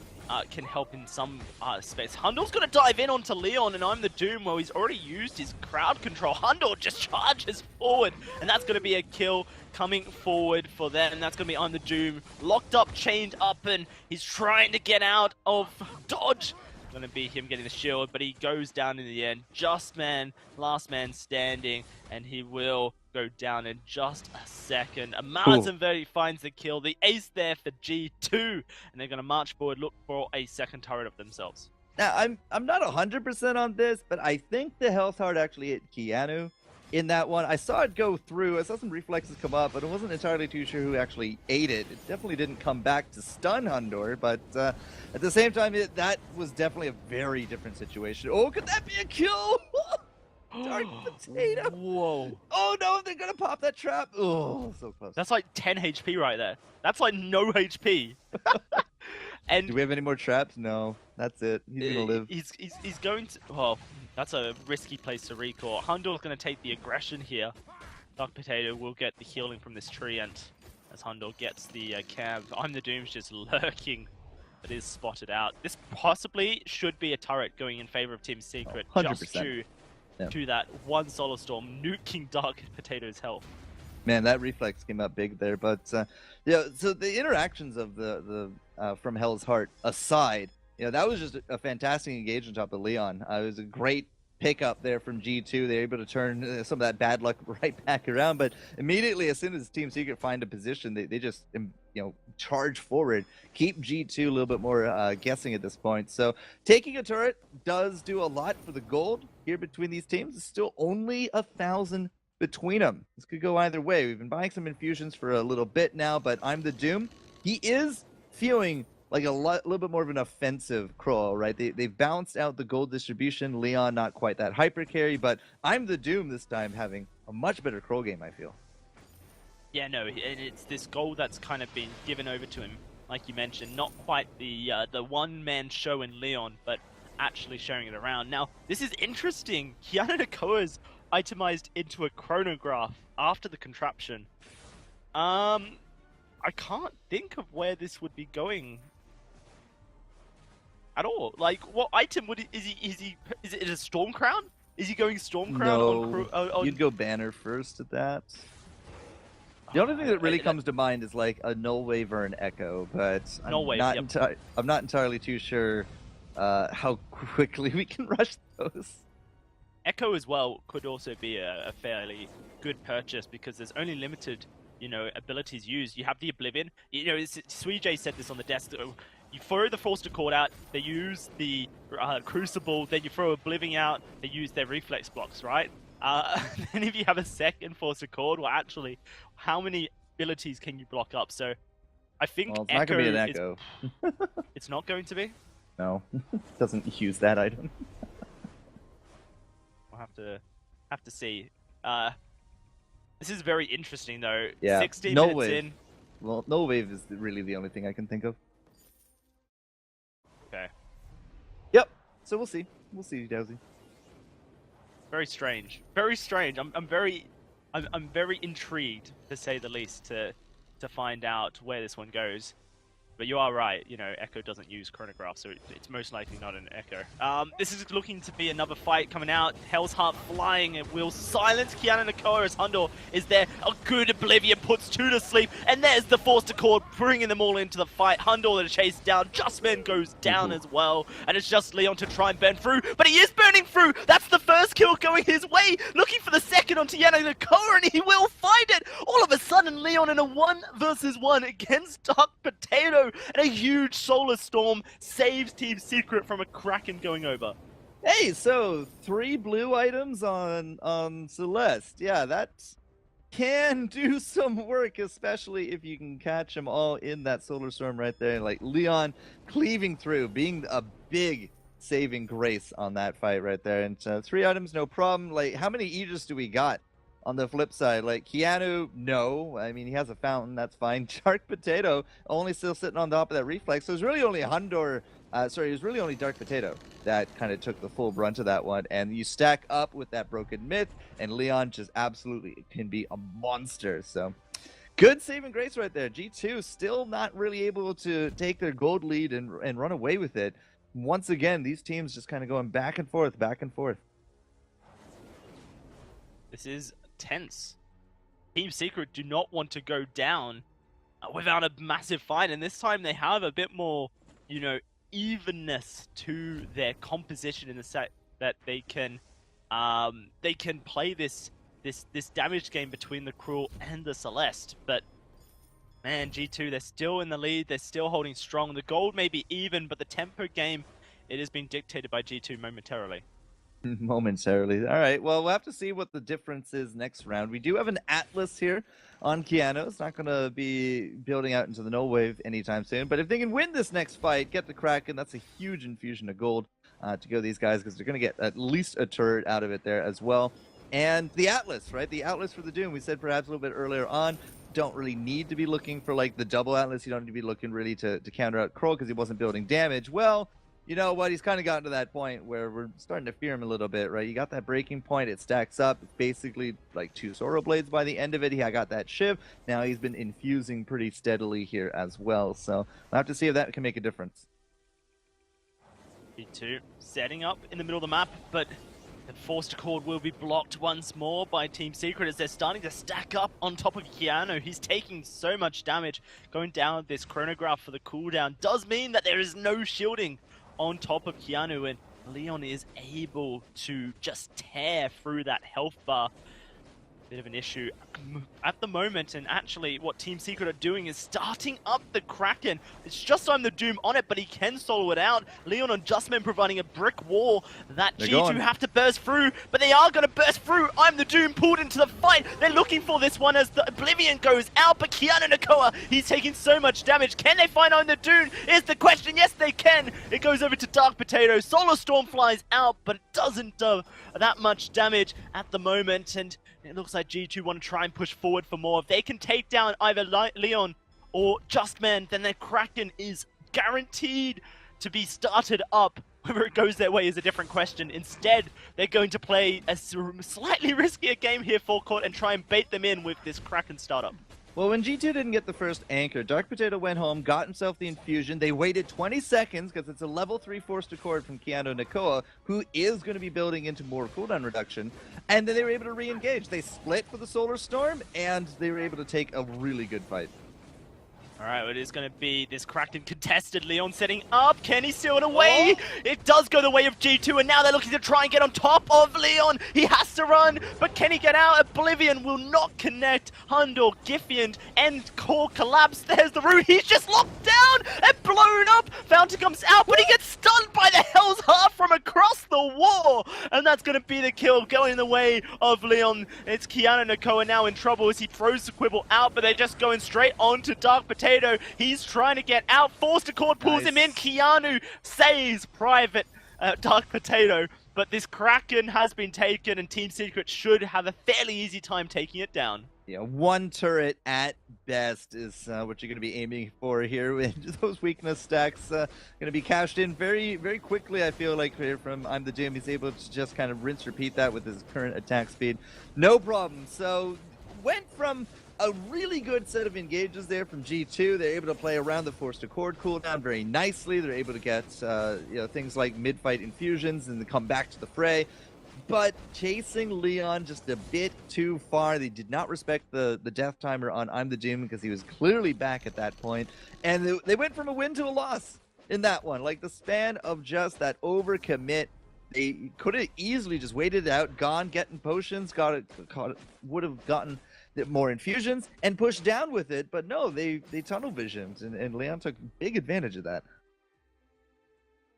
can help in some space. Hundor's going to dive in onto Leon, and I'm the Doom. Well, he's already used his crowd control. Hundor just charges forward, and that's going to be a kill coming forward for them, and that's going to be I'm the Doom. Locked up, chained up, and he's trying to get out of dodge. Going to be him getting the shield, but he goes down in the end. Justman, last man standing, and he will go down in just a second. Amazonverdi finds the kill, the ace there for G2, and they're going to march forward, look for a second turret of themselves. Now, I'm not 100% on this, but I think the Health Heart actually hit Keanu in that one. I saw it go through. I saw some reflexes come up, but I wasn't entirely too sure who actually ate it. It definitely didn't come back to stun Hundor, but at the same time, that was definitely a very different situation. Oh, could that be a kill? Dark Potato. Whoa. Oh no, they're gonna pop that trap. Oh, so close. That's like 10 HP right there. That's like no HP. And Do we have any more traps? No, that's it. He's gonna live. He's going to. Well, that's a risky place to recall. Hundor's going to take the aggression here. Dark Potato will get the healing from this tree, and as Hundor gets the camp, I'm the Doom's just lurking, but is spotted out. This possibly should be a turret going in favor of Team Secret, 100%. just due to that one Solar Storm nuking Dark Potato's health. Man, that reflex came up big there. But yeah, so the interactions of the from Hell's Heart aside, that was just a fantastic engage on top of Leon. It was a great pickup there from G2. They were able to turn some of that bad luck right back around. But immediately, as soon as Team Secret find a position, they just charge forward, keep G2 a little bit more guessing at this point. So taking a turret does do a lot for the gold here between these teams. It's still only 1,000 between them. This could go either way. We've been buying some infusions for a little bit now, but I'm the Doom. He is feeling like a little bit more of an offensive Kroll, right? They've balanced out the gold distribution. Leon not quite that hyper carry, but I'm the Doom this time having a much better Kroll game, I feel. Yeah, no, and it's this gold that's kind of been given over to him, like you mentioned, not quite the one-man show in Leon, but actually sharing it around. Now, this is interesting. Kiana Nakoa's itemized into a chronograph after the contraption. I can't think of where this would be going at all. Like, what item would is it a Storm Crown? Is he going Storm Crown on You'd go Banner first at that. The only thing that really comes to mind is like a Null Wave or an Echo, but I'm not entirely too sure how quickly we can rush those. Echo as well could also be a fairly good purchase because there's only limited, abilities used. You have the Oblivion. Suijay said this on the desk. You throw the Forster Cord out, they use the Crucible, then you throw Oblivion out, they use their reflex blocks, right? Then if you have a second Forster Cord, well, actually, how many abilities can you block up? So I think it's not going to be an Echo. It's not going to be? No, doesn't use that item. We'll have to see. This is very interesting, though. Yeah, 16 minutes in. Well, Null Wave is really the only thing I can think of. Okay. Yep. So we'll see. We'll see, Dowsy. Very strange. Very strange. I'm very intrigued, to say the least, to find out where this one goes. But you are right, Echo doesn't use chronograph, so it's most likely not an Echo. This is looking to be another fight coming out. Hell's Heart flying, and will silence Kiana Nakoa as Hundor is there. A good Oblivion puts two to sleep, and there's the Forster Cord bringing them all into the fight. Hundor to chase down. Justman goes down as well, and it's just Leon to try and burn through, but he is burning through. That's the first kill going his way, looking for the second on Kiana Nakoa, and he will find it. All of a sudden, Leon in a 1 versus 1 against Dark Potato. And a huge Solar Storm saves Team Secret from a Kraken going over. Hey, so 3 blue items on Celeste. Yeah, that can do some work, especially if you can catch them all in that Solar Storm right there. Like Leon cleaving through, being a big saving grace on that fight right there. And 3 items, no problem. Like, how many Aegis do we got? On the flip side, like Keanu, no. I mean, he has a fountain, that's fine. Dark Potato only still sitting on top of that reflex. So it was really only it was really only Dark Potato that kind of took the full brunt of that one. And you stack up with that Broken Myth, and Leon just absolutely can be a monster. So good saving grace right there. G2 still not really able to take their gold lead and run away with it. Once again, these teams just kind of going back and forth, back and forth. This is tense. Team Secret do not want to go down without a massive fight, and this time they have a bit more, evenness to their composition in the set that they can play this damage game between the Cruel and the Celeste. But man, G2, they're still in the lead, they're still holding strong. The gold may be even, but the tempo game, it has been dictated by G2 momentarily. Momentarily. All right. Well, we'll have to see what the difference is next round. We do have an Atlas here on Keanu. It's not going to be building out into the null wave anytime soon. But if they can win this next fight, get the Kraken, that's a huge infusion of gold to go these guys because they're going to get at least a turret out of it there as well. And the Atlas, right? The Atlas for the Doom. We said perhaps a little bit earlier on. Don't really need to be looking for like the double Atlas. You don't need to be looking really to counter out Kroll because he wasn't building damage. Well, you know what? He's kind of gotten to that point where we're starting to fear him a little bit, right? You got that breaking point. It stacks up. It's basically like 2 Sorrow Blades by the end of it. He got that Shiv. Now he's been infusing pretty steadily here as well. So we'll have to see if that can make a difference. G2 setting up in the middle of the map, but the Forced Accord will be blocked once more by Team Secret as they're starting to stack up on top of Keanu. He's taking so much damage. Going down this chronograph for the cooldown does mean that there is no shielding on top of Keanu, and Leon is able to just tear through that health bar. Bit of an issue at the moment, and actually what Team Secret are doing is starting up the Kraken. It's just I'm the Doom on it, but he can solo it out. Leon and Justman providing a brick wall that G2 have to burst through, but they are going to burst through. I'm the Doom pulled into the fight. They're looking for this one as the Oblivion goes out, but Keanu Nakoa, he's taking so much damage. Can they find I'm the Doom is the question. Yes, they can. It goes over to Dark Potato. Solar Storm flies out, but it doesn't do that much damage at the moment, and it looks like G2 want to try and push forward for more. If they can take down either Leon or Justman, then their Kraken is guaranteed to be started up. Whether it goes their way is a different question. Instead, they're going to play a slightly riskier game here, Forecourt, and try and bait them in with this Kraken startup. Well, when G2 didn't get the first anchor, Dark Potato went home, got himself the infusion. They waited 20 seconds because it's a level 3 Forced Accord from Keanu Nakoa, who is going to be building into more cooldown reduction. And then they were able to re-engage. They split for the Solar Storm, and they were able to take a really good fight. All right, well, it is going to be this Kraken contested. Leon setting up. Can he seal it away? Oh. It does go the way of G2, and now they're looking to try and get on top of Leon. He has to run, but can he get out? Oblivion will not connect. Hundor, Giffian, and Core collapse. There's the root. He's just locked down and blown up. Fountain comes out, but he gets stunned by the Hell's Heart from across the wall. And that's going to be the kill going the way of Leon. It's Keanu Nakoa now in trouble as he throws the Quibble out, but they're just going straight on to Dark Potato. He's trying to get out. Forced Accord pulls him in. Keanu saves Private Dark Potato. But this Kraken has been taken, and Team Secret should have a fairly easy time taking it down. Yeah, 1 turret at best is what you're going to be aiming for here. Those weakness stacks going to be cashed in very, very quickly, I feel like, here from I'm the Doom. He's able to just kind of rinse, repeat that with his current attack speed. No problem. So, went from a really good set of engages there from G2. They're able to play around the Forced Accord cooldown very nicely. They're able to get things like mid-fight infusions and come back to the fray. But chasing Leon just a bit too far. They did not respect the death timer on I'm the Doom because he was clearly back at that point. And they went from a win to a loss in that one. Like the span of just that overcommit. They could have easily just waited it out, gone getting potions, would have gotten more infusions and pushed down with it, but no, they tunnel visioned, and Leon took big advantage of that.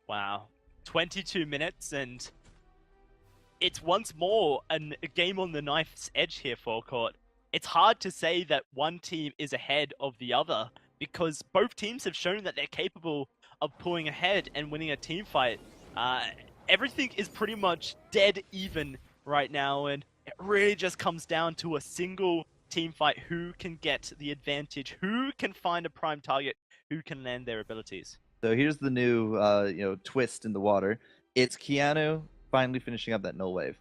Wow, 22 minutes, and it's once more a game on the knife's edge here, Forecourt. It's hard to say that one team is ahead of the other because both teams have shown that they're capable of pulling ahead and winning a team fight. Everything is pretty much dead even right now, and it really just comes down to a single team fight. Who can get the advantage? Who can find a prime target? Who can land their abilities? So here's the new twist in the water. It's Keanu finally finishing up that null wave.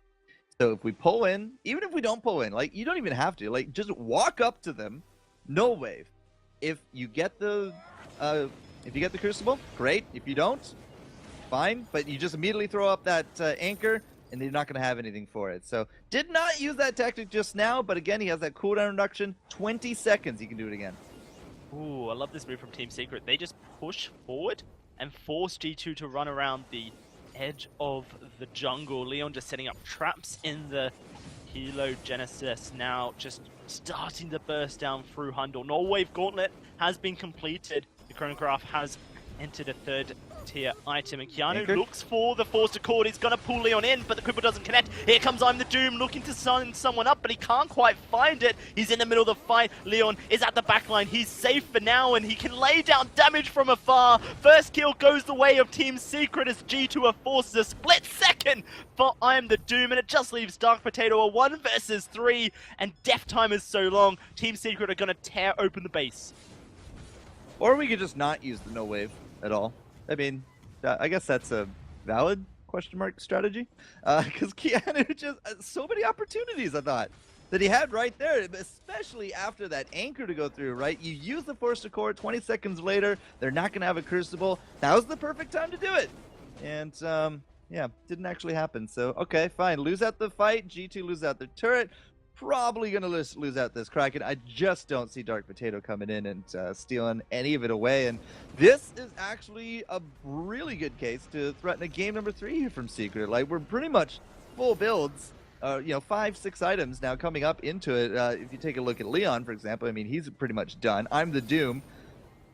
So if we pull in, even if we don't pull in, like you don't even have to, like just walk up to them, null wave. If you get the crucible, great. If you don't, fine. But you just immediately throw up that anchor, and they're not going to have anything for it. So, did not use that tactic just now, but again, he has that cooldown reduction. 20 seconds, he can do it again. Ooh, I love this move from Team Secret. They just push forward and force G2 to run around the edge of the jungle. Leon just setting up traps in the Hilo Genesis now, just starting to burst down through Hundor. Null Wave Gauntlet has been completed. The chronograph has entered a third tier item. And Keanu Anchor? looks for the Force Accord. He's going to pull Leon in, but the Cripple doesn't connect. Here comes I'm the Doom looking to sign someone up, but he can't quite find it. He's in the middle of the fight. Leon is at the backline. He's safe for now, and he can lay down damage from afar. First kill goes the way of Team Secret as G2 are forced a split second for I'm the Doom, and it just leaves Dark Potato a 1 versus 3, and death time is so long. Team Secret are going to tear open the base. Or we could just not use the no wave at all. I mean, I guess that's a valid question mark strategy. Because Keanu just so many opportunities, I thought, that he had right there, especially after that anchor to go through, right? You use the Force Accord, 20 seconds later, they're not going to have a Crucible. That was the perfect time to do it. And, yeah, didn't actually happen. So, okay, fine. Lose out the fight. G2 lose out the turret. Probably going to lose out this Kraken. I just don't see Dark Potato coming in and stealing any of it away. And this is actually a really good case to threaten a game number 3 here from Secret. Like, we're pretty much full builds. 5, 6 items now coming up into it. If you take a look at Leon, for example, I mean, he's pretty much done. I'm the Doom.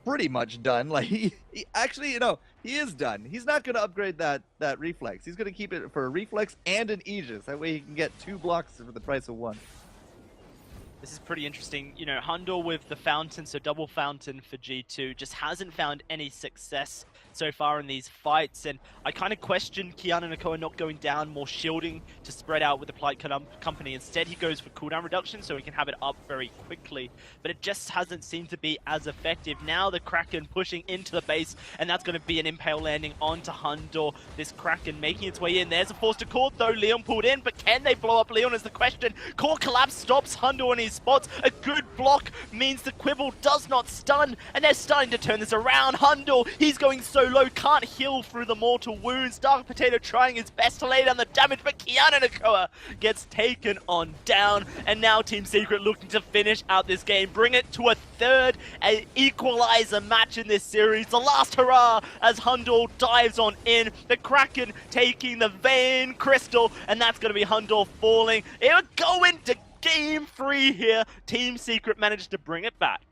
Pretty much done. Like, he actually, he is done. He's not going to upgrade that reflex. He's going to keep it for a reflex and an Aegis. That way he can get 2 blocks for the price of 1. This is pretty interesting. Hundor with the fountain, so double fountain for G2, just hasn't found any success so far in these fights. And I kind of question Keanu Nakoa not going down, more shielding to spread out with the Polite Company. Instead, he goes for cooldown reduction so he can have it up very quickly. But it just hasn't seemed to be as effective. Now the Kraken pushing into the base, and that's going to be an Impale landing onto Hundor. This Kraken making its way in. There's a Force Accord, though. Leon pulled in, but can they blow up Leon is the question. Core Collapse stops Hundor in his spots. A good block means the Quibble does not stun, and they're starting to turn this around. Hundor, he's going so low, can't heal through the mortal wounds. Dark Potato trying his best to lay down the damage, but Keanu Nakoa gets taken on down, and now Team Secret looking to finish out this game, bring it to a third equalizer match in this series. The last hurrah as Hundor dives on in. The Kraken taking the Vein Crystal, and that's going to be Hundor falling. It'll go into Game 3 here. Team Secret managed to bring it back.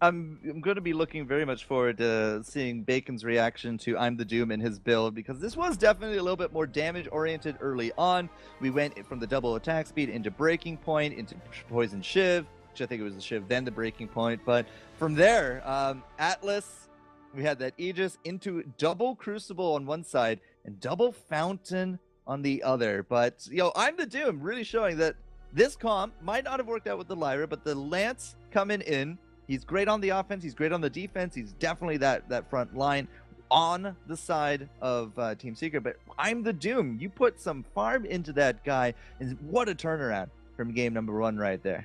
I'm going to be looking very much forward to seeing Bacon's reaction to I'm the Doom in his build, because this was definitely a little bit more damage-oriented early on. We went from the double attack speed into Breaking Point, into Poison Shiv, which I think it was the Shiv, then the Breaking Point. But from there, Atlas, we had that Aegis into double Crucible on one side and double Fountain on the other. But, I'm the Doom, really showing that this comp might not have worked out with the Lyra, but the Lance coming in, he's great on the offense, he's great on the defense, he's definitely that front line on the side of Team Secret. But I'm the Doom. You put some farm into that guy, and what a turnaround from game number 1 right there.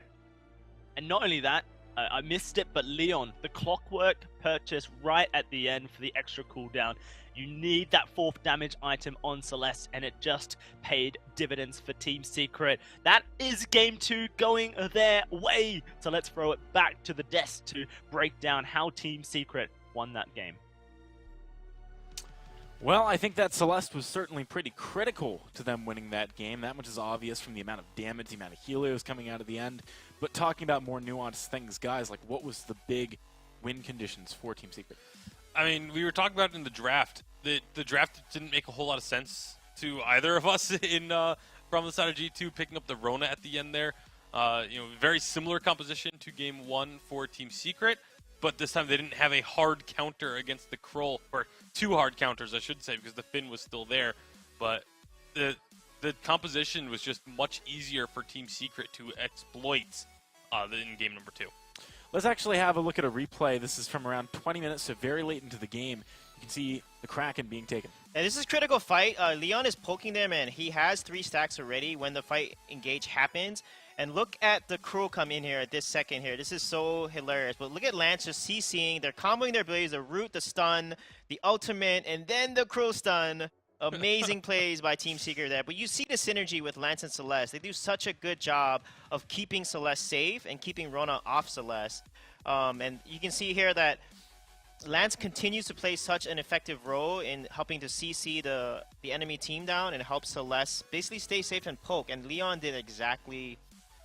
And not only that, I missed it, but Leon, the clockwork purchase right at the end for the extra cooldown. You need that 4th damage item on Celeste, and it just paid dividends for Team Secret. That is Game 2 going their way. So let's throw it back to the desk to break down how Team Secret won that game. Well, I think that Celeste was certainly pretty critical to them winning that game. That much is obvious from the amount of damage, the amount of helios coming out at the end. But talking about more nuanced things, guys, like what was the big win conditions for Team Secret? I mean, we were talking about it in the draft. The draft didn't make a whole lot of sense to either of us in from the side of G2 picking up the Rona at the end there. Very similar composition to Game 1 for Team Secret, but this time they didn't have a hard counter against the Kroll, or 2 hard counters, I should say, because the Finn was still there. But the composition was just much easier for Team Secret to exploit in Game number 2. Let's actually have a look at a replay. This is from around 20 minutes, so very late into the game. You can see the Kraken being taken. And this is a critical fight. Leon is poking them, and he has 3 stacks already when the fight engage happens. And look at the crew come in here at this second here. This is so hilarious. But look at Lance just CCing. They're comboing their abilities, the root, the stun, the ultimate, and then the crew stun. Amazing plays by Team Secret there. But you see the synergy with Lance and Celeste. They do such a good job of keeping Celeste safe and keeping Rona off Celeste. And you can see here that Lance continues to play such an effective role in helping to CC the enemy team down and help Celeste basically stay safe and poke. And Leon did exactly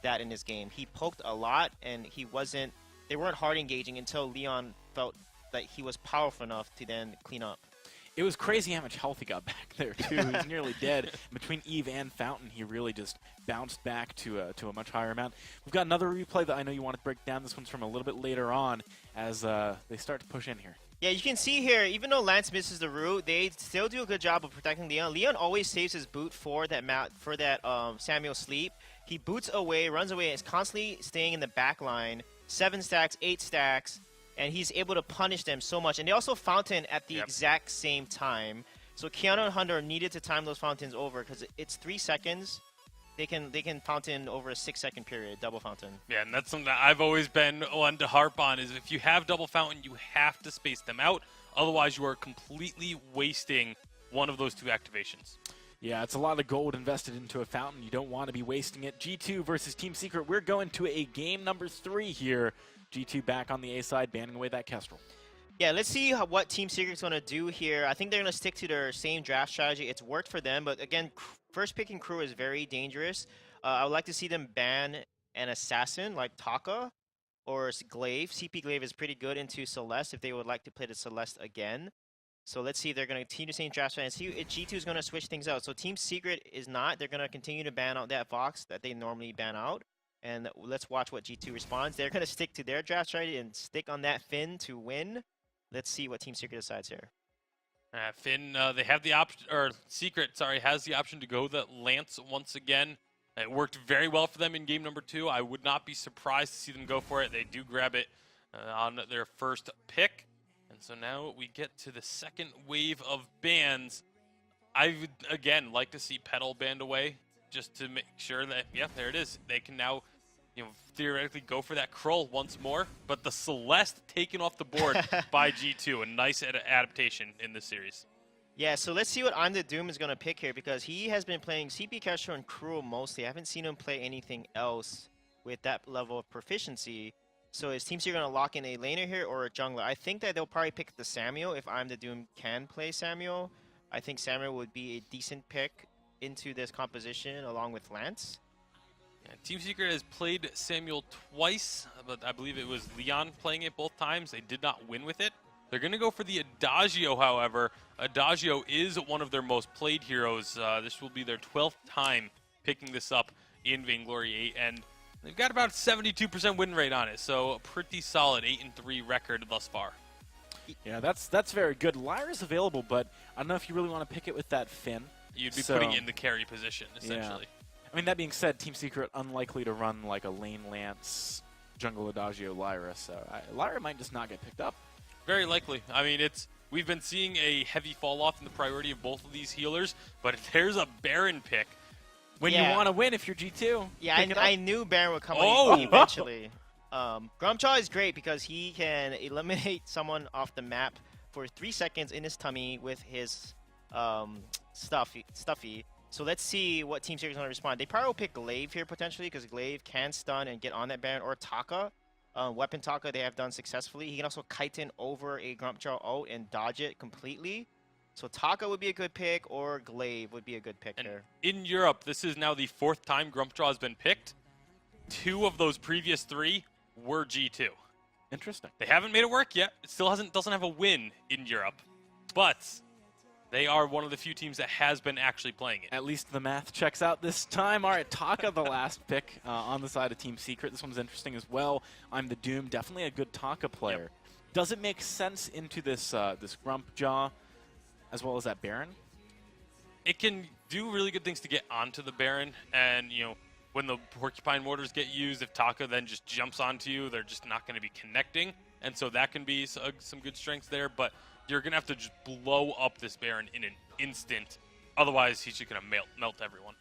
that in his game. He poked a lot, and they weren't hard engaging until Leon felt that he was powerful enough to then clean up. It was crazy how much health he got back there, too. He was nearly dead. Between Eve and Fountain, he really just bounced back to a much higher amount. We've got another replay that I know you want to break down. This one's from a little bit later on as they start to push in here. Yeah, you can see here, even though Lance misses the root, they still do a good job of protecting Leon. Leon always saves his boot for that Samuel sleep. He boots away, runs away, and is constantly staying in the back line. 7 stacks, 8 stacks, and he's able to punish them so much. And they also fountain at the exact same time. So Keanu and Hunter needed to time those fountains over because it's 3 seconds. They can fountain over a 6-second period, double fountain. Yeah, and that's something that I've always been one to harp on, is if you have double fountain, you have to space them out. Otherwise, you are completely wasting one of those 2 activations. Yeah, it's a lot of gold invested into a fountain. You don't want to be wasting it. G2 versus Team Secret. We're going to a game number 3 here. G2 back on the A side, banning away that Kestrel. Yeah, let's see what Team Secret's going to do here. I think they're going to stick to their same draft strategy. It's worked for them, but again, first picking crew is very dangerous. I would like to see them ban an assassin like Taka or Glaive. CP Glaive is pretty good into Celeste if they would like to play the Celeste again. So let's see if they're going to continue the same draft strategy and see if G2 is going to switch things out. So Team Secret is not. They're going to continue to ban out that Vox that they normally ban out. And let's watch what G2 responds. They're going to stick to their draft strategy and stick on that Finn to win. Let's see what Team Secret decides here. Finn, they have the option, or Secret, sorry, has the option to go the Lance once again. It worked very well for them in game number 2. I would not be surprised to see them go for it. They do grab it on their first pick. And so now we get to the second wave of bans. I would, again, like to see Petal banned away just to make sure that, yeah, there it is. They can now, theoretically go for that Krull once more. But the Celeste taken off the board by G2. A nice adaptation in this series. Yeah, so let's see what I'm the Doom is going to pick here because he has been playing CP Kestrel and Cruel mostly. I haven't seen him play anything else with that level of proficiency. So is Team Secret going to lock in a laner here or a jungler? I think that they'll probably pick the Samuel if I'm the Doom can play Samuel. I think Samuel would be a decent pick into this composition along with Lance. Yeah, Team Secret has played Samuel twice, but I believe it was Leon playing it both times. They did not win with it. They're going to go for the Adagio, however. Adagio is one of their most played heroes. This will be their 12th time picking this up in Vainglory8, and they've got about a 72% win rate on it, so a pretty solid 8-3 record thus far. Yeah, that's very good. Lyra's available, but I don't know if you really want to pick it with that Finn. You'd be putting it in the carry position, essentially. Yeah. I mean, that being said, Team Secret unlikely to run like a lane Lance, jungle Adagio, Lyra, so Lyra might just not get picked up. Very likely. I mean, we've been seeing a heavy fall off in the priority of both of these healers, but if there's a Baron pick, when you want to win, if you're G2. Yeah, I knew Baron would come eventually. Grumpjaw is great because he can eliminate someone off the map for 3 seconds in his tummy with his Stuffy. So let's see what Team Secret is going to respond. They probably will pick Glaive here potentially because Glaive can stun and get on that Baron, or Taka. Weapon Taka they have done successfully. He can also kite in over a Grumpjaw ult and dodge it completely. So Taka would be a good pick, or Glaive would be a good pick there. In Europe, this is now the 4th time Grumpjaw has been picked. 2 of those previous 3 were G2. Interesting. They haven't made it work yet. It still doesn't have a win in Europe, but they are one of the few teams that has been actually playing it. At least the math checks out this time. All right, Taka, the last pick on the side of Team Secret. This one's interesting as well. I'm the Doom, definitely a good Taka player. Yep. Does it make sense into this this Grumpjaw as well as that Baron? It can do really good things to get onto the Baron, and when the Porcupine Mortars get used, if Taka then just jumps onto you, they're just not going to be connecting, and so that can be some good strengths there, but you're going to have to just blow up this Baron in an instant. Otherwise, he's just going to melt everyone.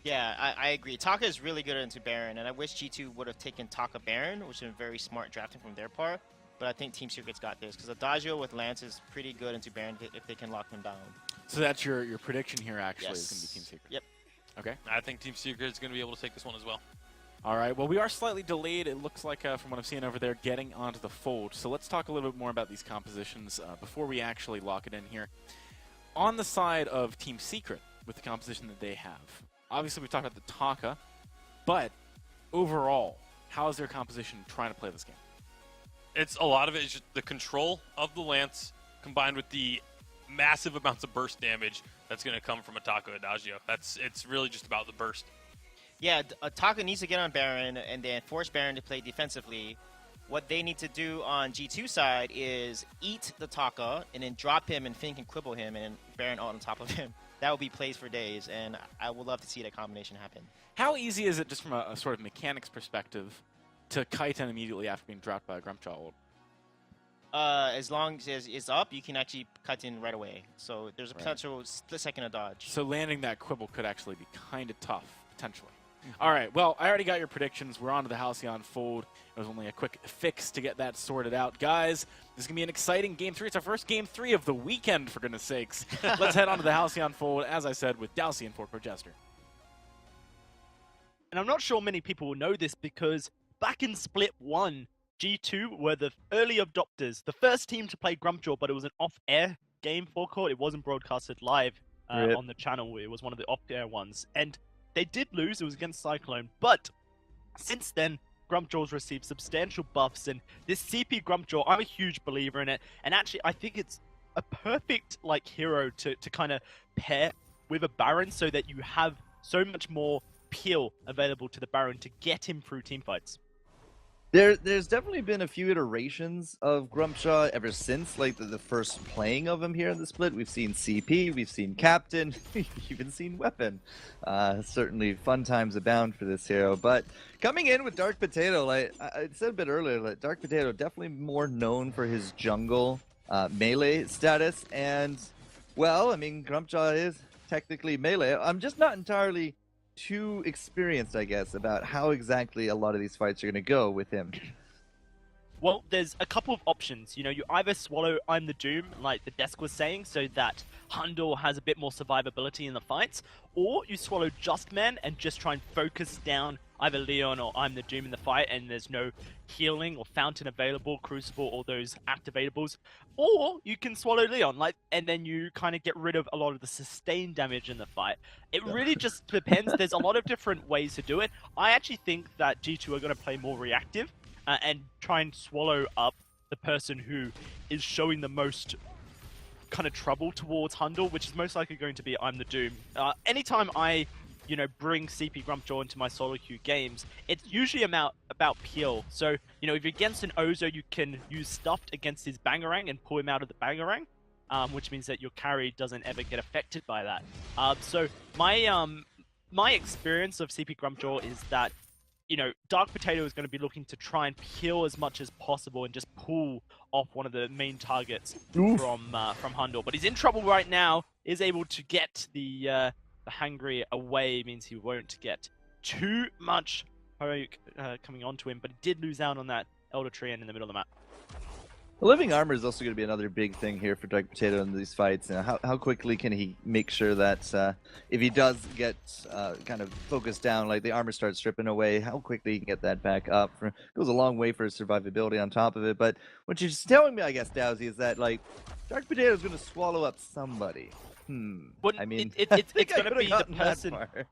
Yeah, I agree. Taka is really good into Baron, and I wish G2 would have taken Taka Baron, which is very smart drafting from their part. But I think Team Secret's got this, because Adagio with Lance is pretty good into Baron if they can lock him down. So that's your prediction here, actually, Yes. is going to be Team Secret. Yep. Okay. I think Team Secret is going to be able to take this one as well. All right. Well, we are slightly delayed, it looks like, from what I'm seeing over there, getting onto the fold. So let's talk a little bit more about these compositions before we actually lock it in here. On the side of Team Secret, with the composition that they have, obviously we talked about the Taka, but overall, how is their composition trying to play this game? A lot of it is just the control of the Lance combined with the massive amounts of burst damage that's going to come from a Taco Adagio. It's really just about the burst. Yeah, Taka needs to get on Baron and then force Baron to play defensively. What they need to do on G2 side is eat the Taka and then drop him, and Finn can quibble him and Baron on top of him. That would be plays for days, and I would love to see that combination happen. How easy is it, just from a sort of mechanics perspective, to kite in immediately after being dropped by a Grumpjaw ult? As long as it's up, you can actually cut in right away. So there's a potential split second of dodge. So landing that quibble could actually be kind of tough, potentially. All right, well, I already got your predictions. We're on to the Halcyon Fold. It was only a quick fix to get that sorted out. Guys, this is going to be an exciting Game 3. It's our first Game 3 of the weekend, for goodness sakes. Let's head on to the Halcyon Fold, as I said, with Dalcy and Forkro Jester. And I'm not sure many people will know this because back in Split 1, G2 were the early adopters, the first team to play Grumpjaw, but it was an off-air game forecourt. It wasn't broadcasted live on the channel. It was one of the off-air ones. And they did lose. It was against Cyclone. But since then, Grumpjaw's received substantial buffs. And this CP Grumpjaw, I'm a huge believer in it. And actually, I think it's a perfect hero to kind of pair with a Baron so that you have so much more peel available to the Baron to get him through teamfights. There's definitely been a few iterations of Grumpjaw ever since the first playing of him here in the split. We've seen CP, we've seen Captain, we've even seen Weapon. Certainly fun times abound for this hero. But coming in with Dark Potato, I said a bit earlier, Dark Potato definitely more known for his jungle melee status. And, well, I mean, Grumpjaw is technically melee. I'm just not entirely too experienced, I guess, about how exactly a lot of these fights are going to go with him. Well, there's a couple of options. You know, you either swallow I'm the Doom, like the desk was saying, so that Hundor has a bit more survivability in the fights, or you swallow Just Man and just try and focus down either Leon or I'm the Doom in the fight, and there's no healing or fountain available, Crucible, or those activatables. Or you can swallow Leon, and then you kind of get rid of a lot of the sustained damage in the fight. It really just depends. There's a lot of different ways to do it. I actually think that G2 are going to play more reactive and try and swallow up the person who is showing the most kind of trouble towards Hundor, which is most likely going to be I'm the Doom. Anytime I bring CP Grumpjaw into my solo queue games, it's usually about peel. So, if you're against an Ozo, you can use Stuffed against his Bangarang and pull him out of the Bangarang, which means that your carry doesn't ever get affected by that. So my experience of CP Grumpjaw is that, Dark Potato is going to be looking to try and peel as much as possible and just pull off one of the main targets from Hundor. But he's in trouble right now, is able to get the Hangry away, means he won't get too much poke coming onto him, but he did lose out on that Elder Treant in the middle of the map. The living armor is also going to be another big thing here for Dark Potato in these fights. How quickly can he make sure that if he does get kind of focused down, the armor starts stripping away, how quickly he can get that back up? It goes a long way for his survivability on top of it. But what you're just telling me, I guess, Dowsy, is that Dark Potato is going to swallow up somebody. But I mean, it's going to be the person. That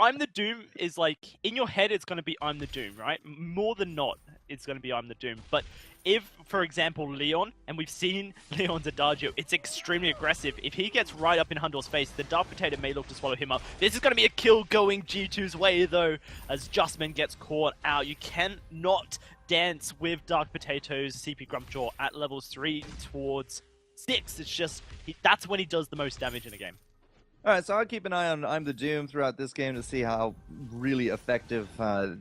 I'm the Doom is in your head, it's going to be I'm the Doom, right? More than not, it's going to be I'm the Doom. But if, for example, Leon, and we've seen Leon's Adagio, it's extremely aggressive. If he gets right up in Hundor's face, the Dark Potato may look to swallow him up. This is going to be a kill going G2's way, though, as Justman gets caught out. You cannot dance with Dark Potato's CP Grumpjaw at levels 3 towards 6. It's just, that's when he does the most damage in a game. All right, so I'll keep an eye on I'm the Doom throughout this game to see how really effective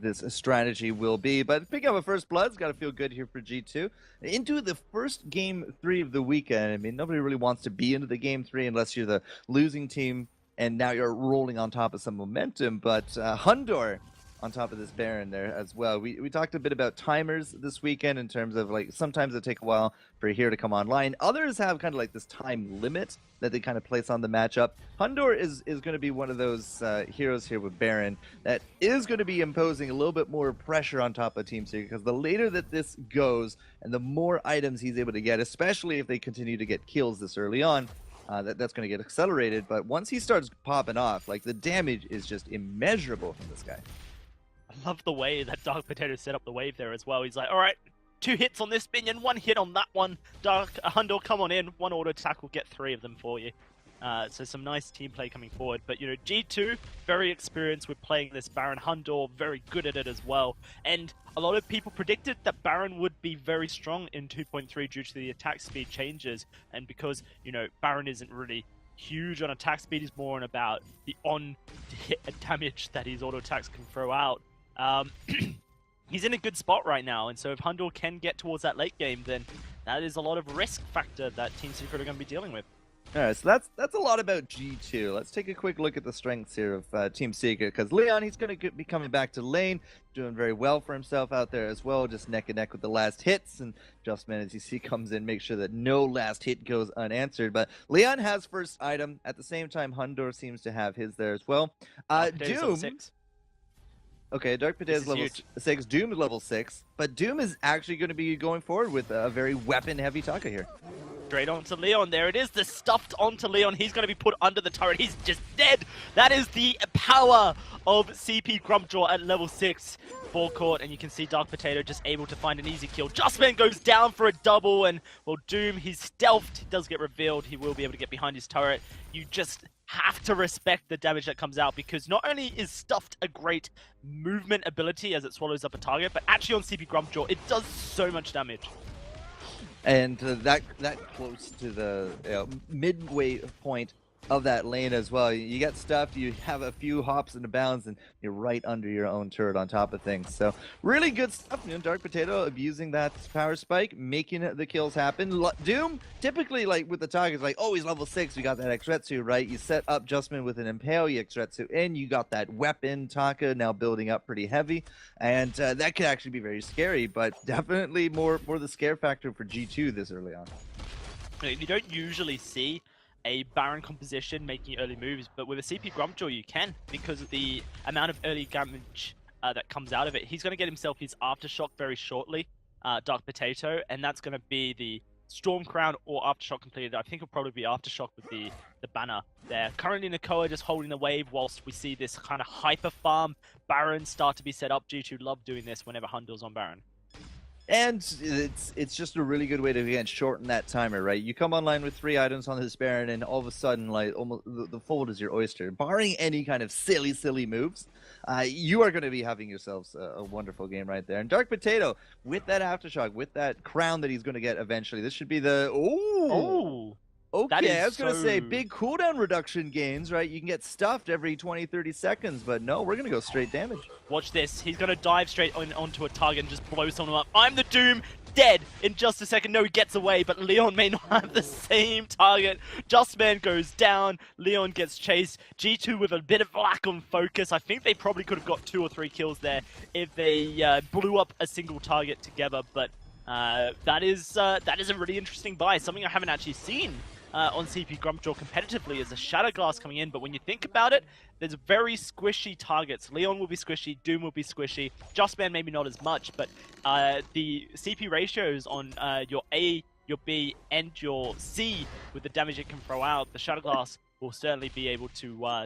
this strategy will be. But picking up a first blood's got to feel good here for G2. Into the first Game 3 of the weekend. I mean, nobody really wants to be into the Game 3 unless you're the losing team, and now you're rolling on top of some momentum. But Hundor on top of this Baron there as well. We talked a bit about timers this weekend in terms of sometimes it take a while for a hero to come online. Others have kind of this time limit that they kind of place on the matchup. Hundor is going to be one of those heroes here with Baron that is going to be imposing a little bit more pressure on top of Team Secret, because the later that this goes and the more items he's able to get, especially if they continue to get kills this early on, that's going to get accelerated. But once he starts popping off, the damage is just immeasurable from this guy. I love the way that Dark Potato set up the wave there as well. He's like, all right, 2 hits on this minion, 1 hit on that one. Dark Hundor, come on in. 1 auto attack will get 3 of them for you. So some nice team play coming forward. But, you know, G2, very experienced with playing this Baron. Hundor, very good at it as well. And a lot of people predicted that Baron would be very strong in 2.3 due to the attack speed changes. And because, you know, Baron isn't really huge on attack speed, he's more on about the on-hit damage that his auto attacks can throw out. He's in a good spot right now. And so if Hundor can get towards that late game, then that is a lot of risk factor that Team Secret are going to be dealing with. All right, so that's a lot about G2. Let's take a quick look at the strengths here of Team Secret, because Leon, he's going to be coming back to lane, doing very well for himself out there as well, just neck and neck with the last hits, and Justman, as you see, comes in, makes sure that no last hit goes unanswered. But Leon has first item. At the same time, Hundor seems to have his there as well. Doom. Okay, Dark Potato's level 6, Doom is level 6, but Doom is actually going to be going forward with a very weapon-heavy Taka here. Straight onto Leon. There it is. The stuffed onto Leon. He's going to be put under the turret. He's just dead. That is the power of CP Grumpjaw at level 6 forecourt. And you can see Dark Potato just able to find an easy kill. Justman goes down for a double. And, well, Doom, he's stealthed. He does get revealed. He will be able to get behind his turret. You just have to respect the damage that comes out, because not only is stuffed a great movement ability as it swallows up a target, but actually on CP Grumpjaw, it does so much damage. And that close to the midway point of that lane as well. You get stuffed, you have a few hops and a bounds, and you're right under your own turret on top of things. So really good stuff. You know, Dark Potato abusing that power spike, making the kills happen. Doom, typically, like with the targets, like, oh, he's level 6, we got that Xretsu, right? You set up Justman with an Impale, you Xretsu in, you got that weapon, Taka, now building up pretty heavy. And that could actually be very scary, but definitely more the scare factor for G2 this early on. You don't usually see a Baron composition making early moves, but with a CP Grumpjaw you can, because of the amount of early damage that comes out of it. He's going to get himself his Aftershock very shortly, Dark Potato, and that's going to be the Storm Crown or Aftershock completed. I think it'll probably be Aftershock with the banner there. Currently Nakoa just holding the wave whilst we see this kind of hyper farm Baron start to be set up. G2 love doing this whenever Hundor's on Baron. And it's just a really good way to, again, shorten that timer, right? You come online with 3 items on this Baron, and all of a sudden, like, almost the fold is your oyster. Barring any kind of silly moves, you are going to be having yourselves a wonderful game right there. And Dark Potato, with that Aftershock, with that crown that he's going to get eventually, this should be the... Oh! Okay, I was going to say, big cooldown reduction gains, right? You can get stuffed every 20-30 seconds, but no, we're going to go straight damage. Watch this. He's going to dive straight onto a target and just blow someone up. I'm the Doom, dead in just a second. No, he gets away, but Leon may not have the same target. Justman goes down. Leon gets chased. G2 with a bit of lack on focus. I think they probably could have got 2 or 3 kills there if they blew up a single target together, but that is a really interesting buy. Something I haven't actually seen on CP Grumpjaw competitively is a Shadow Glass coming in, but when you think about it, there's very squishy targets. Leon will be squishy, Doom will be squishy, Justman maybe not as much, but the CP ratios on your A, your B, and your C with the damage it can throw out, the Shadow Glass will certainly be able to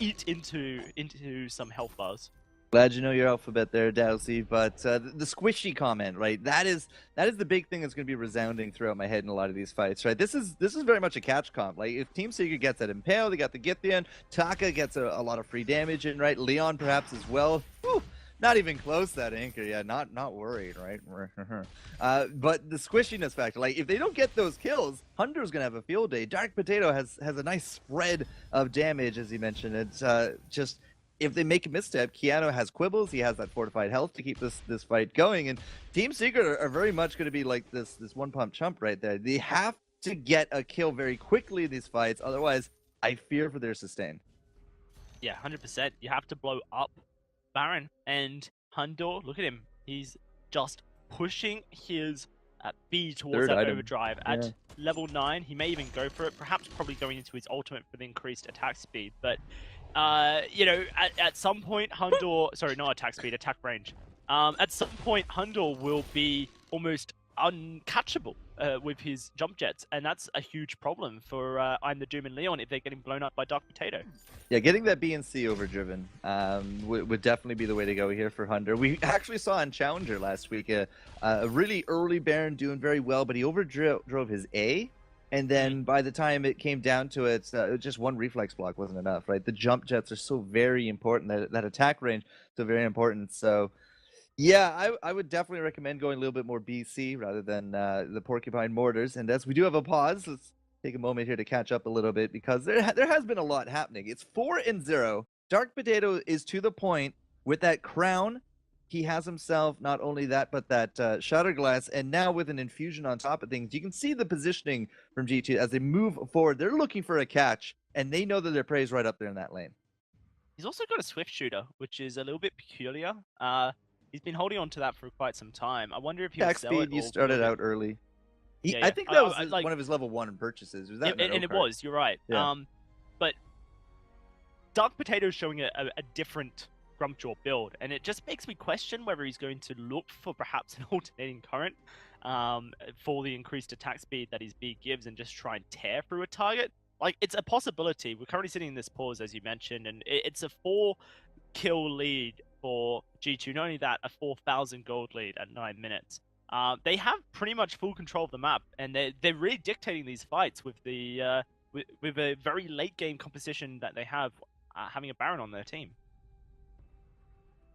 eat into some health bars. Glad you know your alphabet there, Dowsy, but the squishy comment, right? That is the big thing that's going to be resounding throughout my head in a lot of these fights, right? This is very much a catch comp. Like, if Team Secret gets that Impale, they got the Githyan, Taka gets a lot of free damage in, right? Leon perhaps as well. Whew, not even close, that Anchor. Yeah, not worried, right? But the squishiness factor, like, if they don't get those kills, Hundor's going to have a field day. Dark Potato has a nice spread of damage, as you mentioned. It's just... If they make a misstep, Keanu has quibbles. He has that fortified health to keep this fight going. And Team Secret are very much going to be like this one-pump chump right there. They have to get a kill very quickly in these fights. Otherwise, I fear for their sustain. Yeah, 100%. You have to blow up Baron. And Hundor, look at him. He's just pushing his B towards that overdrive. At level 9, he may even go for it. Perhaps probably going into his ultimate for the increased attack speed. But... you know, at some point, Hundor... Sorry, not attack speed, attack range. At some point, Hundor will be almost uncatchable with his jump jets, and that's a huge problem for I'm the Doom and Leon if they're getting blown up by Dark Potato. Yeah, getting that B and C overdriven would definitely be the way to go here for Hunter. We actually saw in Challenger last week a really early Baron doing very well, but he overdrove his A, and then by the time it came down to it, just one reflex block wasn't enough, right? The jump jets are so very important, that attack range so very important. So yeah, I would definitely recommend going a little bit more BC rather than the Porcupine Mortars. And as we do have a pause, let's take a moment here to catch up a little bit because there has been a lot happening. It's 4-0. Dark Potato is to the point with that crown. He has himself not only that, but that Shatter Glass, and now with an infusion on top of things, you can see the positioning from G2 as they move forward. They're looking for a catch, and they know that their prey is right up there in that lane. He's also got a Swift Shooter, which is a little bit peculiar. He's been holding on to that for quite some time. I wonder if he'll Attack sell speed, it. you started out early. Yeah, I think that was like, one of his level 1 purchases. Was that and it was, you're right. Yeah. But Dark Potato's showing a different Grumpjaw build, and it just makes me question whether he's going to look for perhaps an alternating current for the increased attack speed that his B gives and just try and tear through a target. Like, it's a possibility. We're currently sitting in this pause, as you mentioned, and it's a 4-kill lead for G2. Not only that, a 4,000 gold lead at 9 minutes. They have pretty much full control of the map, and they're really dictating these fights with the with a very late game composition that they have, having a Baron on their team.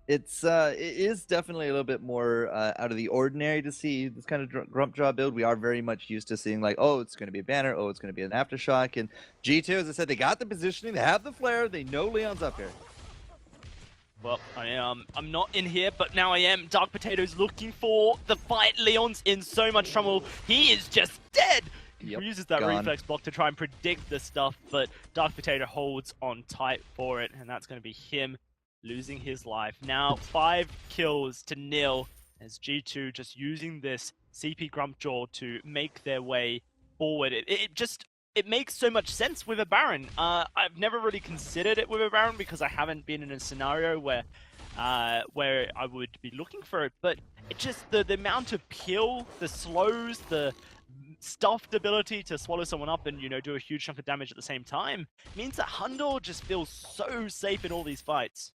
It is definitely a little bit more out of the ordinary to see this kind of Grumpjaw build. We are very much used to seeing like, oh, it's going to be a banner, oh, it's going to be an aftershock, and G2, as I said, they got the positioning, they have the flare, they know Leon's up here. Well, I'm not in here, but now I am. Dark Potato's looking for the fight. Leon's in so much trouble. He is just dead. He uses that reflex block to try and predict the stuff, but Dark Potato holds on tight for it, and that's going to be him losing his life. Now 5 kills to 0 as G2 just using this CP Grumpjaw to make their way forward. It makes so much sense with a Baron. I've never really considered it with a Baron because I haven't been in a scenario where I would be looking for it, but it just, the amount of peel, the slows, the stuffed ability to swallow someone up and, do a huge chunk of damage at the same time means that Hundor just feels so safe in all these fights.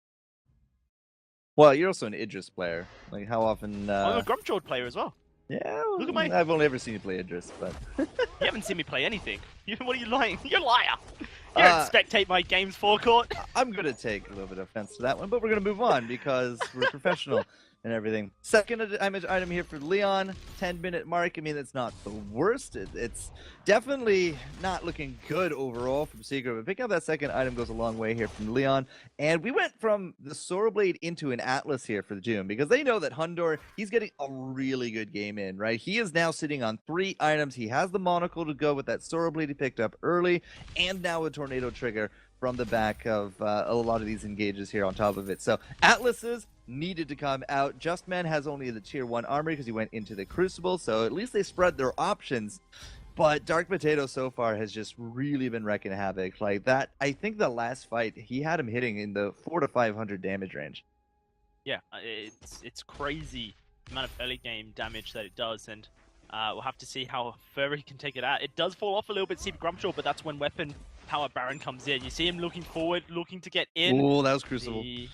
Well, you're also an Idris player. Like, how often... I'm a Grumpjaw player as well. Yeah, Look at my... I've only ever seen you play Idris, but... You haven't seen me play anything. What are you lying? You're a liar. You don't spectate my games forecourt. I'm going to take a little bit of offense to that one, but we're going to move on because we're professional and everything. Second item here for Leon, 10-minute mark. I mean, it's not the worst. It's definitely not looking good overall from Secret, but picking up that second item goes a long way here from Leon. And we went from the Sorrow Blade into an Atlas here for the Doom because they know that Hundor, he's getting a really good game in, right? He is now sitting on 3 items. He has the monocle to go with that Sorrow Blade he picked up early, and now a Tornado Trigger from the back of a lot of these engages here on top of it. So Atlases needed to come out. Justman has only the tier 1 armor because he went into the Crucible, so at least they spread their options. But Dark Potato so far has just really been wrecking havoc. Like that, I think the last fight, he had him hitting in the 400 to 500 damage range. Yeah, it's crazy the amount of early game damage that it does, and we'll have to see how further he can take it out. It does fall off a little bit, CP Grumpjaw, but that's when Weapon Power Baron comes in. You see him looking forward, looking to get in. Oh, that was Crucible. The